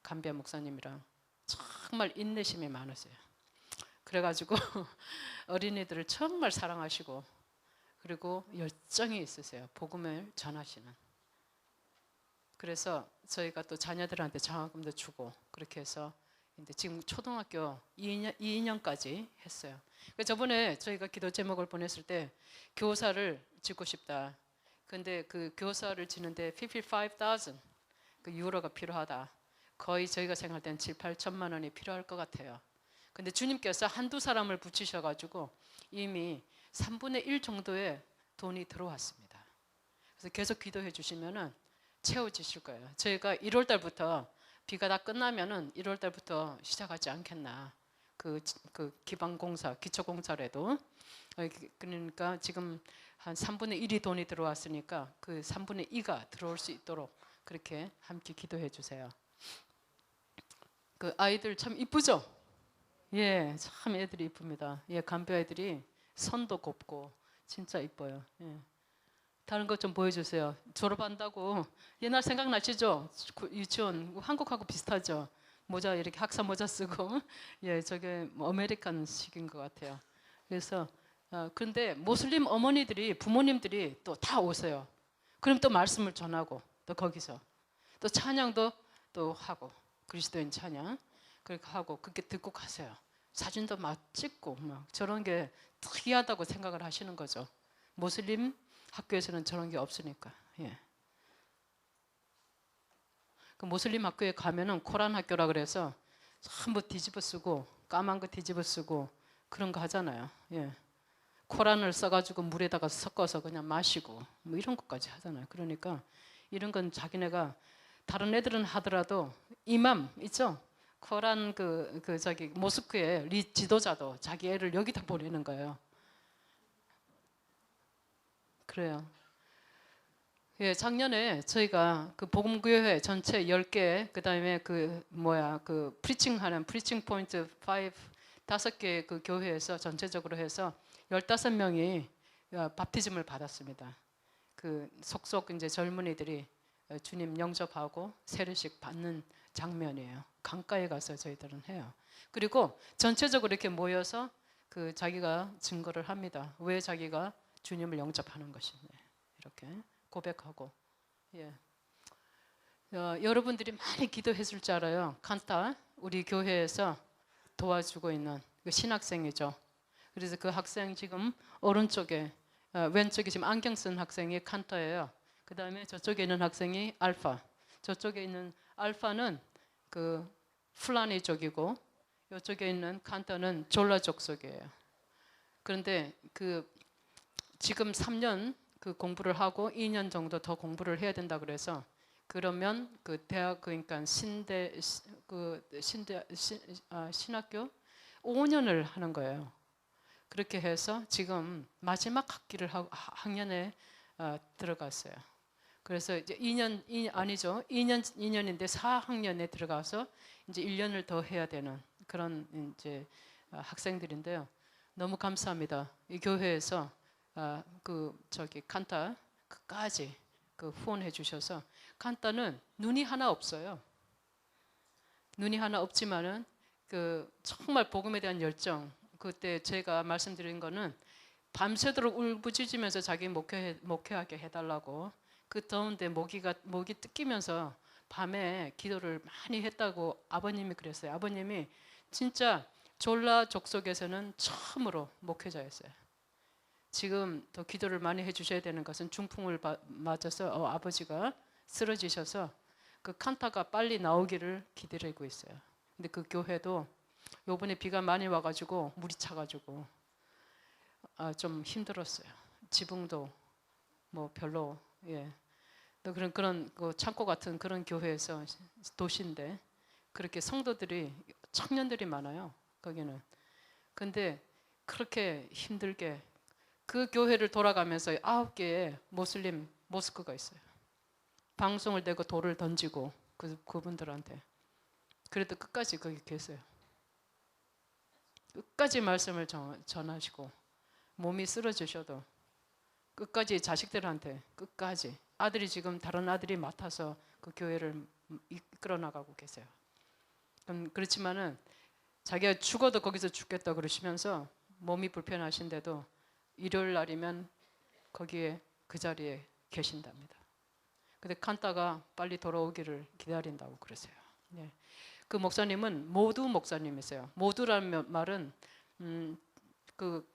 [SPEAKER 1] 감비아 목사님이랑 정말 인내심이 많으세요. 그래가지고 어린이들을 정말 사랑하시고 그리고 열정이 있으세요. 복음을 전하시는. 그래서 저희가 또 자녀들한테 장학금도 주고 그렇게 해서 이제 지금 초등학교 2년까지 했어요. 저번에 저희가 기도 제목을 보냈을 때 교사를 짓고 싶다. 근데 그 교사를 짓는데 55,000 그 유로가 필요하다. 거의 저희가 생각할 때는 7,8천만 원이 필요할 것 같아요. 근데 주님께서 한두 사람을 붙이셔가지고 이미 3분의 1 정도의 돈이 들어왔습니다. 그래서 계속 기도해 주시면은 채워지실 거예요. 저희가 1월 달부터 비가 다 끝나면은 1월 달부터 시작하지 않겠나. 그 기반공사, 기초공사라도. 그러니까 지금 한 3분의 1이 돈이 들어왔으니까 그 3분의 2가 들어올 수 있도록 그렇게 함께 기도해 주세요. 그 아이들 참 이쁘죠? 예, 참 애들이 이쁩니다. 예, 간표 애들이 선도 곱고 진짜 이뻐요. 예. 다른 것 좀 보여주세요. 졸업한다고 옛날 생각나시죠? 유치원 한국하고 비슷하죠? 모자 이렇게 학사 모자 쓰고 예, 저게 뭐 아메리칸식인 것 같아요. 그래서 근데 모슬림 어머니들이 부모님들이 또 다 오세요. 그럼 또 말씀을 전하고 또 거기서 또 찬양도 또 하고 그리스도인 찬양 그렇게 하고 그렇게 듣고 가세요. 사진도 막 찍고 막 저런 게 특이하다고 생각을 하시는 거죠. 모슬림 학교에서는 저런 게 없으니까. 예. 그 모슬림 학교에 가면은 코란 학교라 그래서 전부 뒤집어 쓰고 까만 거 뒤집어 쓰고 그런 거 하잖아요. 예. 코란을 써가지고 물에다가 섞어서 그냥 마시고 뭐 이런 것까지 하잖아요. 그러니까 이런 건 자기네가 다른 애들은 하더라도 이맘 있죠? 코란 저기 모스크의 지도자도 자기 애를 여기다 보내는 거예요. 그래요. 예, 작년에 저희가 그 복음교회 전체 10개, 그 다음에 그 프리칭하는 프리칭 포인트 5개 그 교회에서 전체적으로 해서 15명이 밥티즘을 받았습니다. 그 속속 이제 젊은이들이 주님 영접하고 세례식 받는 장면이에요. 강가에 가서 저희들은 해요. 그리고 전체적으로 이렇게 모여서 그 자기가 증거를 합니다. 왜 자기가 주님을 영접하는 것인지 이렇게 고백하고. 예. 여러분들이 많이 기도해 줄 줄 알아요. 칸타 우리 교회에서 도와주고 있는 그 신학생이죠. 그래서 그 학생 지금 오른쪽에 왼쪽에 지금 안경 쓴 학생이 칸타예요. 그 다음에 저쪽에 있는 학생이 알파. 저쪽에 있는 알파는 그 플라니 쪽이고 이쪽에 있는 칸타는 졸라 족속이에요. 그런데 그 지금 3년 그 공부를 하고 2년 정도 더 공부를 해야 된다 그래서 그러면 그 대학 그러니까 신학교 5년을 하는 거예요. 그렇게 해서 지금 마지막 학년에 들어갔어요. 그래서 이제 2년인데 4학년에 들어가서 이제 1년을 더 해야 되는 그런 이제 학생들인데요. 너무 감사합니다. 이 교회에서 저기 칸타 끝까지 그 후원해 주셔서 칸타는 눈이 하나 없어요. 눈이 하나 없지만은 그 정말 복음에 대한 열정. 그때 제가 말씀드린 거는 밤새도록 울부짖으면서 자기 목회하게 해달라고 그 더운데 목이 뜯기면서 밤에 기도를 많이 했다고 아버님이 그랬어요. 아버님이 진짜 졸라 족속에서는 처음으로 목회자였어요. 지금 더 기도를 많이 해주셔야 되는 것은 중풍을 맞아서 아버지가 쓰러지셔서 그 칸타가 빨리 나오기를 기다리고 있어요. 근데 그 교회도 요번에 비가 많이 와가지고 물이 차가지고 좀 힘들었어요. 지붕도 뭐 별로 또 그런 그 창고 같은 그런 교회에서 도시인데 그렇게 성도들이 청년들이 많아요. 거기는. 근데 그렇게 힘들게 그 교회를 돌아가면서 9개의 모슬림 모스크가 있어요. 방송을 대고 돌을 던지고 그분들한테. 그래도 끝까지 거기 계세요. 끝까지 말씀을 전하시고 몸이 쓰러지셔도 끝까지 자식들한테 끝까지 아들이 지금 다른 아들이 맡아서 그 교회를 이끌어 나가고 계세요. 그렇지만은 자기가 죽어도 거기서 죽겠다 그러시면서 몸이 불편하신데도 일요일 날이면 거기에 그 자리에 계신답니다. 근데 칸타가 빨리 돌아오기를 기다린다고 그러세요. 네. 그 목사님은 모두 목사님이세요. 모두라는 말은 그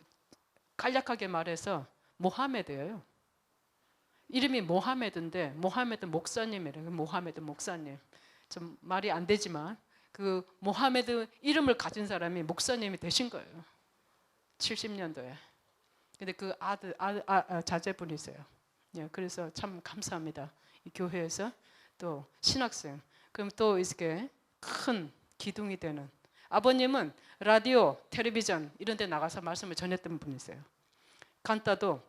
[SPEAKER 1] 간략하게 말해서 모하메드예요. 이름이 모하메드인데 모하메드 목사님이래요. 모하메드 목사님. 좀 말이 안 되지만 그 모하메드 이름을 가진 사람이 목사님이 되신 거예요. 70년도에. 근데 그 자제분이세요. 예, 그래서 참 감사합니다. 이 교회에서 또 신학생, 그럼 또 이렇게 큰 기둥이 되는 아버님은 라디오, 텔레비전 이런 데 나가서 말씀을 전했던 분이세요. 칸타도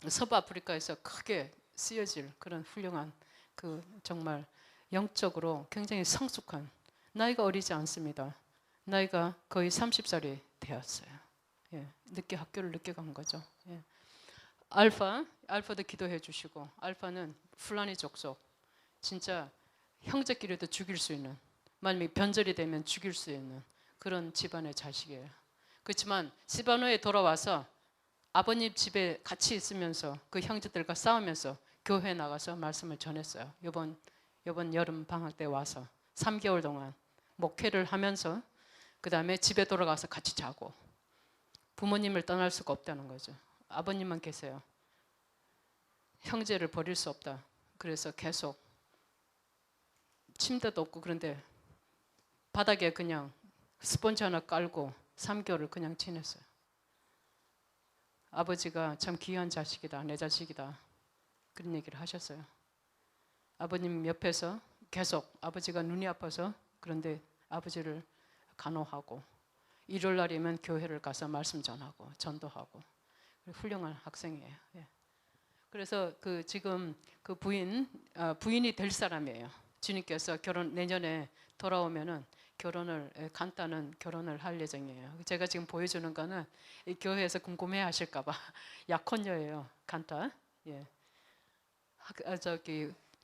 [SPEAKER 1] 서부아프리카에서 크게 쓰여질 그런 훌륭한 그 정말 영적으로 굉장히 성숙한 나이가 어리지 않습니다. 나이가 거의 30살이 되었어요. 예, 학교를 늦게 간 거죠. 예. 알파도 기도해 주시고 알파는 풀라니 족속 진짜 형제끼리도 죽일 수 있는 만약에 변절이 되면 죽일 수 있는 그런 집안의 자식이에요. 그렇지만 시바노에 돌아와서 아버님 집에 같이 있으면서 그 형제들과 싸우면서 교회에 나가서 말씀을 전했어요. 이번 이번 여름 방학 때 와서 3개월 동안 목회를 하면서 그 다음에 집에 돌아가서 같이 자고 부모님을 떠날 수가 없다는 거죠. 아버님만 계세요. 형제를 버릴 수 없다. 그래서 계속 침대도 없고 그런데 바닥에 그냥 스펀지 하나 깔고 3개월을 그냥 지냈어요. 아버지가 참 귀한 자식이다. 내 자식이다. 그런 얘기를 하셨어요. 아버님 옆에서 계속 아버지가 눈이 아파서 그런데 아버지를 간호하고 일요일 날이면 교회를 가서 말씀 전하고 전도하고 훌륭한 학생이에요. 예. 그래서 그 지금 그 부인이 될 사람이에요. 주님께서 내년에 돌아오면은 간단한 결혼을 할 예정이에요. 제가 지금 보여주는 거는 이 교회에서 궁금해하실까봐 약혼녀예요. 간단. 예.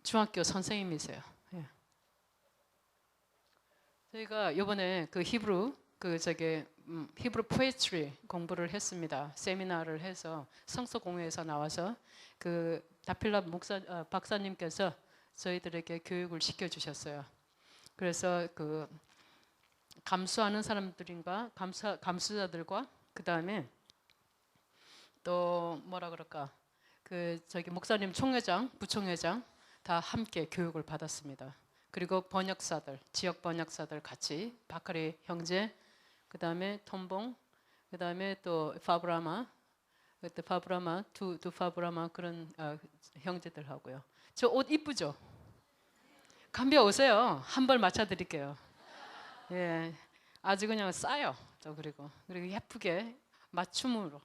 [SPEAKER 1] 중학교 선생님이세요. 예. 저희가 이번에 그 히브루 포에트리 공부를 했습니다. 세미나를 해서 성서공회에서 나와서 그 다필라 박사님께서 저희들에게 교육을 시켜주셨어요. 그래서 그 감수하는 사람들인가 감수자들과 그 다음에 또 뭐라 그럴까 목사님 총회장, 부총회장 다 함께 교육을 받았습니다. 그리고 번역사들, 지역 번역사들 같이 바카리 형제, 그 다음에 톰봉, 그 다음에 또 파브라마, 그때 파브라마, 두 파브라마 그런 형제들 하고요. 저 옷 이쁘죠? 감비아 오세요. 한 벌 맞춰드릴게요. 예, 아주 그냥 싸요. 또 그리고 예쁘게 맞춤으로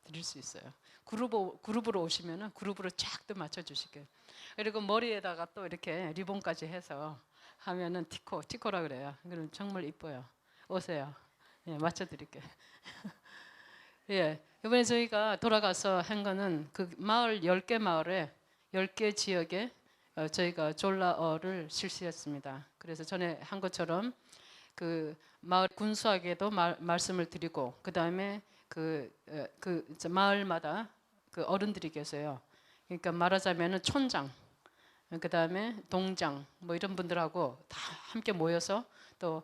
[SPEAKER 1] 드릴 수 있어요. 그룹으로 오시면은 그룹으로 쫙 또 맞춰주실게요. 그리고 머리에다가 또 이렇게 리본까지 해서 하면은 티코라 그래요. 그럼 정말 이뻐요. 오세요. 예, 맞춰드릴게요. 예, 이번에 저희가 돌아가서 한 거는 그 마을 10개 마을에 10개 지역에 저희가 졸라어를 실시했습니다. 그래서 전에 한 것처럼 그 마을 군수에게도 말씀을 드리고 그 다음에 그 마을마다 그 어른들이 계세요. 그러니까 말하자면은 촌장, 그 다음에 동장 뭐 이런 분들하고 다 함께 모여서 또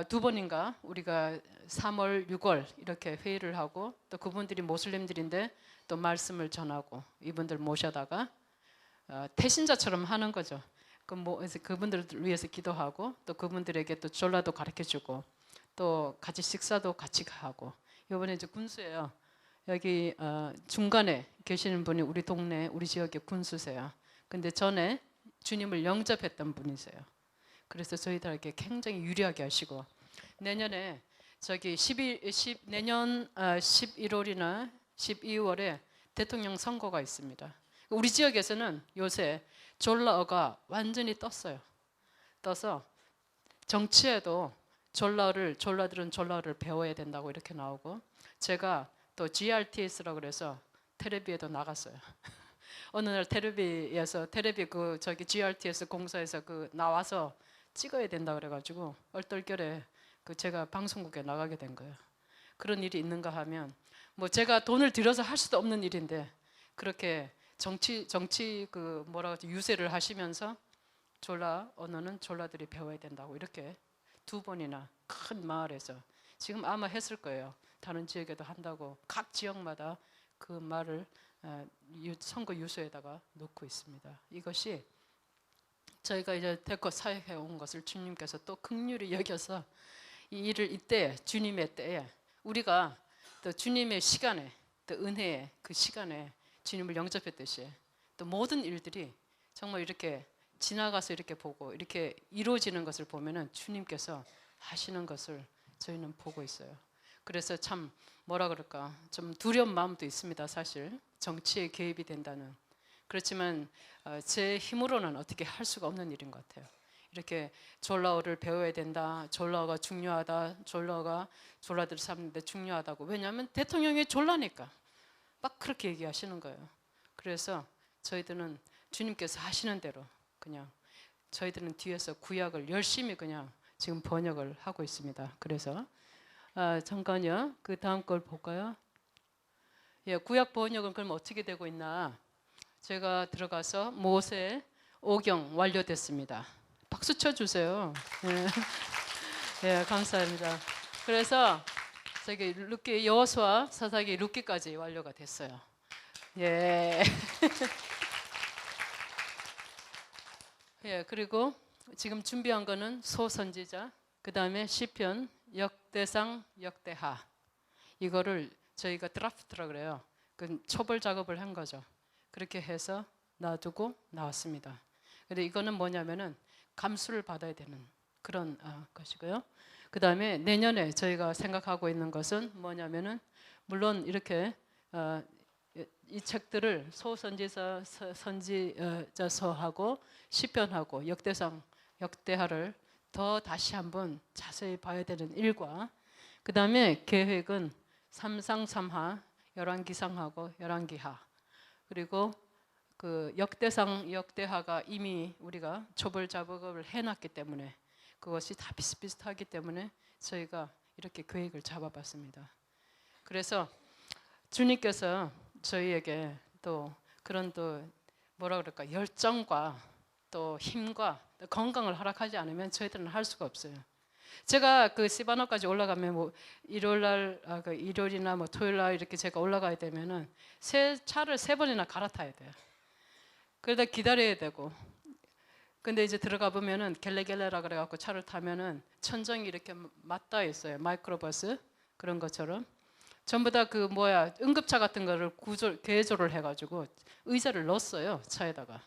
[SPEAKER 1] 두 번인가 우리가 3월, 6월 이렇게 회의를 하고 또 그분들이 모슬림들인데 또 말씀을 전하고 이분들 모셔다가 태신자처럼 하는 거죠. 그분들을 위해서 기도하고 또 그분들에게 또 졸라도 가르쳐주고 또 같이 식사도 같이 하고 이번에 이제 군수예요. 여기 중간에 계시는 분이 우리 동네 우리 지역의 군수세요. 근데 전에 주님을 영접했던 분이세요. 그래서 저희들에게 굉장히 유리하게 하시고 내년에 내년 11월이나 12월에 대통령 선거가 있습니다. 우리 지역에서는 요새 졸라어가 완전히 떴어요. 떠서 정치에도 졸라들은 졸라어를 배워야 된다고 이렇게 나오고 제가 또 GRTS라고 그래서 텔레비에도 나갔어요. 어느 날 텔레비 GRTS 공사에서 나와서 찍어야 된다 그래가지고 얼떨결에 제가 방송국에 나가게 된 거예요. 그런 일이 있는가 하면 뭐 제가 돈을 들여서 할 수도 없는 일인데 그렇게 정치 유세를 하시면서 졸라 언어는 졸라들이 배워야 된다고 이렇게 2번이나 큰 마을에서 지금 아마 했을 거예요. 다른 지역에도 한다고 각 지역마다 그 말을 선거 유세에다가 놓고 있습니다. 이것이 저희가 이제 대거 사역해 온 것을 주님께서 또 긍휼히 여겨서 이 일을 이때 주님의 때에 우리가 또 주님의 시간에 또 은혜의 그 시간에 주님을 영접했듯이 또 모든 일들이 정말 이렇게 지나가서 이렇게 보고 이렇게 이루어지는 것을 보면은 주님께서 하시는 것을 저희는 보고 있어요. 그래서 참 뭐라 그럴까 좀 두려운 마음도 있습니다. 사실 정치에 개입이 된다는. 그렇지만 제 힘으로는 어떻게 할 수가 없는 일인 것 같아요. 이렇게 졸라어를 배워야 된다. 졸라어가 중요하다. 졸라들 사는데 중요하다고. 왜냐하면 대통령이 졸라니까. 막 그렇게 얘기하시는 거예요. 그래서 저희들은 주님께서 하시는 대로 그냥 저희들은 뒤에서 구약을 열심히 그냥 지금 번역을 하고 있습니다. 그래서 잠깐요. 그 다음 걸 볼까요? 예, 구약 번역은 그럼 어떻게 되고 있나? 제가 들어가서 모세 5경 완료됐습니다. 박수 쳐주세요. 예. 예, 감사합니다. 그래서 저기 룻기 여호수아 사사기 룻기까지 완료가 됐어요. 예. 예, 그리고 지금 준비한 거는 소선지자, 그 다음에 시편, 역대상, 역대하. 이거를 저희가 드라프트라 그래요. 그 초벌 작업을 한 거죠. 그렇게 해서 놔두고 나왔습니다. 근데 이거는 뭐냐면은 감수를 받아야 되는 그런 것이고요. 그 다음에 내년에 저희가 생각하고 있는 것은 뭐냐면은 물론 이렇게 이 책들을 소선지자 선지자서하고 시편하고 역대상 역대하를 더 다시 한번 자세히 봐야 되는 일과 그 다음에 계획은 삼상삼하 열왕기상하고 열왕기하 그리고 그 역대상 역대하가 이미 우리가 초벌 작업을 해놨기 때문에 그것이 다 비슷비슷하기 때문에 저희가 이렇게 계획을 잡아봤습니다. 그래서 주님께서 저희에게 또 그런 또 뭐라 그럴까 열정과 또 힘과 또 건강을 허락하지 않으면 저희들은 할 수가 없어요. 제가 그 시바노까지 올라가면 뭐 일요일날 그 일요일이나 뭐 토요일날 이렇게 제가 올라가야 되면은 차를 3번이나 갈아타야 돼요. 그러다 기다려야 되고. 근데 이제 들어가 보면은 갤레갤레라 그래갖고 차를 타면은 천정이 이렇게 맞닿아 있어요. 마이크로버스 그런 것처럼. 전부 다 그 뭐야 응급차 같은 거를 개조를 해가지고 의자를 넣었어요 차에다가.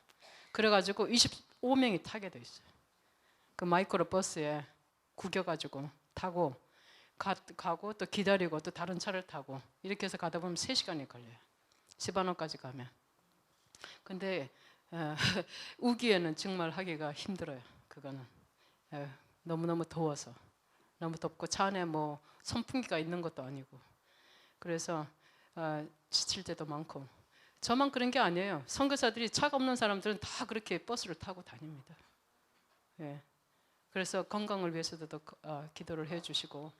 [SPEAKER 1] 그래가지고 25명이 타게 돼 있어요. 그 마이크로버스에 구겨가지고 타고 가고 또 기다리고 또 다른 차를 타고 이렇게 해서 가다 보면 3시간이 걸려요. 시바노까지 가면. 근데 우기에는 정말 하기가 힘들어요. 그거는 너무너무 더워서 너무 덥고 차 안에 뭐 선풍기가 있는 것도 아니고 그래서 지칠 때도 많고 저만 그런 게 아니에요. 선교사들이 차가 없는 사람들은 다 그렇게 버스를 타고 다닙니다. 예. 그래서 건강을 위해서도 기도를 해주시고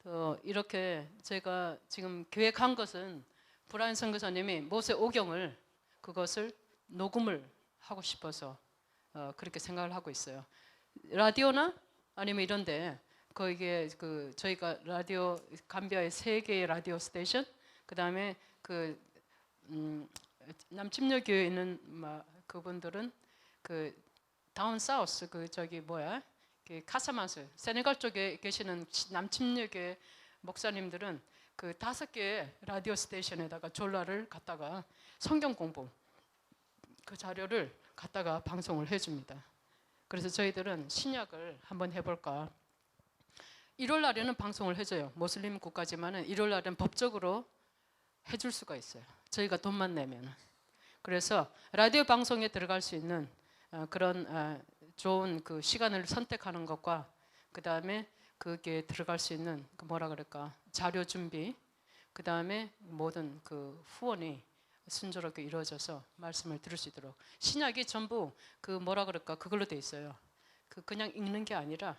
[SPEAKER 1] 또 이렇게 제가 지금 계획한 것은 브라이언 선교사님이 모세 오경을 그것을 녹음을 하고 싶어서 그렇게 생각을 하고 있어요. 라디오나 아니면 이런데 거기에 그 저희가 라디오 감비아의 3개의 라디오 스테이션 그 다음에 그 남침여교에 있는 그분들은 그 다운 사우스 그 저기 뭐야 그 카사마스 세네갈 쪽에 계시는 남침여교의 목사님들은 그 5개의 라디오 스테이션에다가 졸라를 갖다가 성경 공부 그 자료를 갖다가 방송을 해줍니다. 그래서 저희들은 신약을 한번 해볼까. 1월 날에는 방송을 해줘요. 모슬림 국가지만은 1월 날에는 법적으로 해줄 수가 있어요. 저희가 돈만 내면. 그래서 라디오 방송에 들어갈 수 있는 그런 좋은 그 시간을 선택하는 것과 그 다음에 그게 들어갈 수 있는 그 뭐라 그럴까 자료 준비 그 다음에 모든 그 후원이 순조롭게 이루어져서 말씀을 들을 수 있도록 신약이 전부 그 뭐라 그럴까 그걸로 돼 있어요. 그 그냥 읽는 게 아니라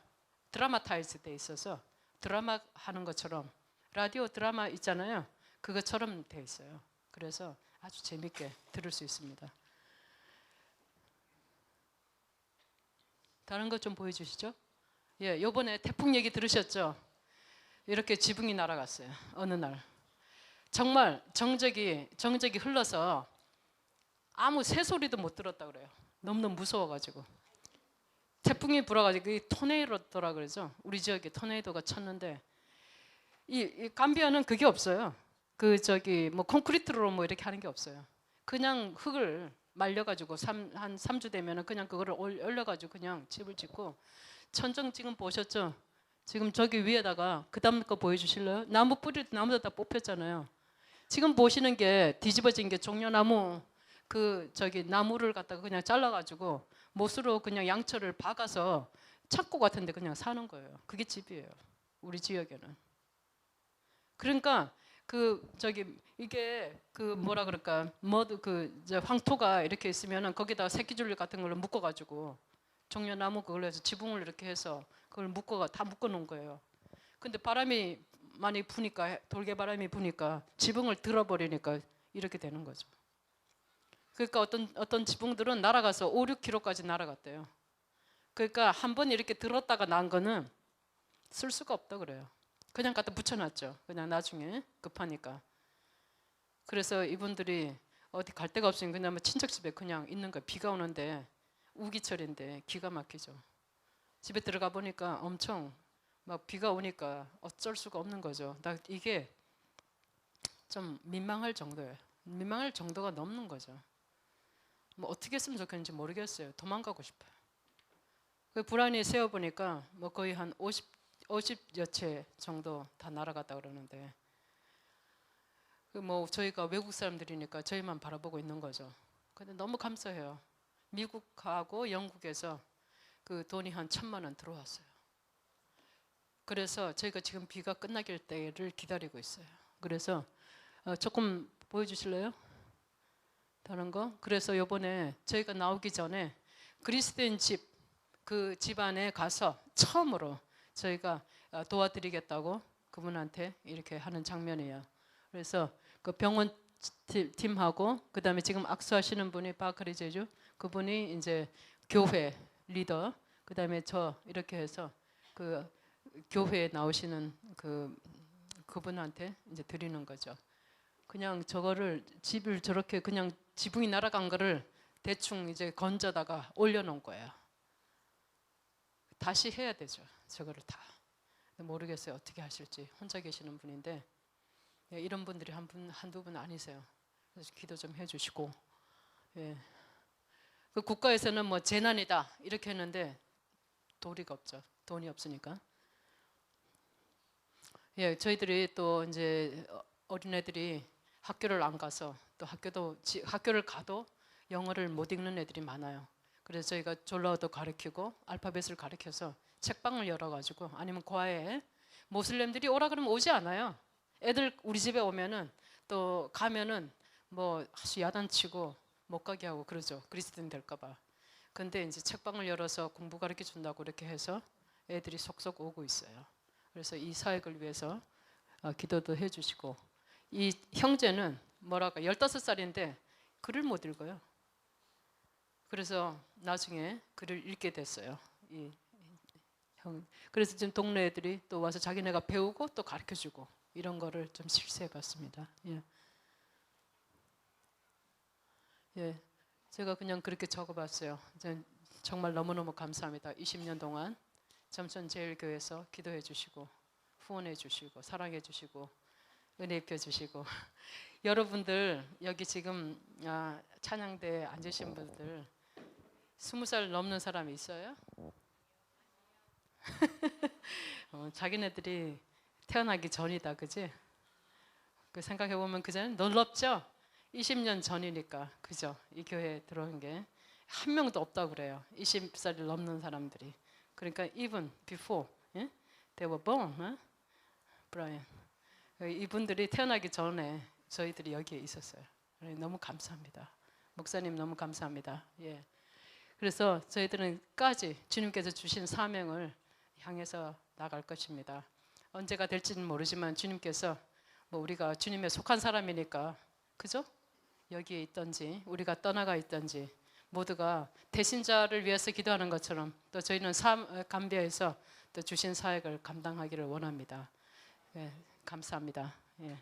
[SPEAKER 1] 드라마타이즈 돼 있어서 드라마 하는 것처럼 라디오 드라마 있잖아요. 그것처럼 돼 있어요. 그래서 아주 재밌게 들을 수 있습니다. 다른 것 좀 보여주시죠. 예, 요번에 태풍 얘기 들으셨죠? 이렇게 지붕이 날아갔어요. 어느 날. 정말 정적이 흘러서 아무 새소리도 못 들었다 그래요. 너무너무 무서워가지고. 태풍이 불어가지고 이 토네이도라 그러죠. 우리 지역에 토네이도가 쳤는데 이 감비아는 그게 없어요. 그 저기 뭐 콘크리트로 뭐 이렇게 하는 게 없어요. 그냥 흙을 말려가지고 한 3주 되면은 그냥 그거를 올려가지고 그냥 집을 짓고 천정 지금 보셨죠? 지금 저기 위에다가 그 다음 거 보여주실래요? 나무 뿌리 나무도 다 뽑혔잖아요. 지금 보시는 게 뒤집어진 게 종려나무 그 저기 나무를 갖다가 그냥 잘라가지고 못으로 그냥 양철을 박아서 창고 같은데 그냥 사는 거예요. 그게 집이에요. 우리 지역에는. 그러니까 그 저기 이게 그 뭐라 그럴까 머드 그 황토가 이렇게 있으면은 거기다가 새끼줄 같은 걸로 묶어가지고 종려나무 그걸로 해서 지붕을 이렇게 해서 그걸 다 묶어 놓은 거예요. 근데 바람이 많이 부니까 돌개바람이 부니까 지붕을 들어버리니까 이렇게 되는 거죠. 그러니까 어떤 지붕들은 날아가서 5, 6km까지 날아갔대요. 그러니까 한 번 이렇게 들었다가 난 거는 쓸 수가 없다 그래요. 그냥 갖다 붙여놨죠. 그냥 나중에 급하니까. 그래서 이분들이 어디 갈 데가 없으니 그냥 뭐 친척 집에 그냥 있는 거예요. 비가 오는데 우기철인데 기가 막히죠. 집에 들어가 보니까 엄청 막 비가 오니까 어쩔 수가 없는 거죠. 이게 좀 민망할 정도예요. 민망할 정도가 넘는 거죠. 뭐 어떻게 했으면 좋겠는지 모르겠어요. 도망가고 싶어요. 그 불안이 세어보니까 뭐 거의 한 50여 채 정도 다 날아갔다 그러는데 뭐 저희가 외국 사람들이니까 저희만 바라보고 있는 거죠. 근데 너무 감사해요. 미국하고 영국에서 그 돈이 한 1,000만 원 들어왔어요. 그래서 저희가 지금 비가 끝나길 때를 기다리고 있어요. 그래서 조금 보여주실래요? 다른 거? 그래서 이번에 저희가 나오기 전에 그리스도인 집, 그 집안에 가서 처음으로 저희가 도와드리겠다고 그분한테 이렇게 하는 장면이에요. 그래서 그 병원 팀하고 그 다음에 지금 악수하시는 분이 바크리 제주 그분이 이제 교회 리더 그 다음에 저 이렇게 해서 그 교회에 나오시는 그분한테 이제 드리는 거죠. 그냥 저거를 집을 저렇게 그냥 지붕이 날아간 거를 대충 이제 건져다가 올려놓은 거예요. 다시 해야 되죠. 저거를 다. 모르겠어요. 어떻게 하실지. 혼자 계시는 분인데 이런 분들이 한두 분 아니세요. 그래서 기도 좀 해주시고. 예. 그 국가에서는 뭐 재난이다 이렇게 했는데 도리가 없죠. 돈이 없으니까. 예, 저희들이 또 이제 어린애들이 학교를 안 가서 또 학교를 가도 영어를 못 읽는 애들이 많아요. 그래서 저희가 졸라도 가르치고 알파벳을 가르쳐서 책방을 열어가지고 아니면 과외에 모슬렘들이 오라 그러면 오지 않아요. 애들 우리 집에 오면은 또 가면은 뭐 아주 야단치고 못 가게 하고 그러죠. 그리스도인 될까봐. 근데 이제 책방을 열어서 공부 가르쳐 준다고 이렇게 해서 애들이 속속 오고 있어요. 그래서 이 사역을 위해서 기도도 해주시고 이 형제는 뭐랄까 15살인데 글을 못 읽어요. 그래서 나중에 글을 읽게 됐어요. 이 형. 그래서 지금 동네 애들이 또 와서 자기네가 배우고 또 가르쳐주고 이런 거를 좀 실수해봤습니다. 예. 예, 제가 그냥 그렇게 적어봤어요. 정말 너무너무 감사합니다. 20년 동안 점천제일교회에서 기도해 주시고 후원해 주시고 사랑해 주시고 은혜 입혀 주시고 여러분들 여기 지금 찬양대에 앉으신 분들 20살 넘는 사람이 있어요? 자기네들이 태어나기 전이다, 그지? 그 생각해 보면 그전에 놀랍죠? 20년 전이니까 그죠? 이 교회에 들어온 게 한 명도 없다고 그래요. 20살이 넘는 사람들이. 그러니까 even before they were born, Brian. 이분들이 태어나기 전에 저희들이 여기에 있었어요. 너무 감사합니다. 목사님 너무 감사합니다. 예. 그래서 저희들은 까지 주님께서 주신 사명을 향해서 나갈 것입니다. 언제가 될지는 모르지만 주님께서 뭐 우리가 주님에 속한 사람이니까 그죠? 여기에 있든지 우리가 떠나가 있든지 모두가 대신자를 위해서 기도하는 것처럼 또 저희는 감비에서 또 주신 사역을 감당하기를 원합니다. 예, 감사합니다. 예.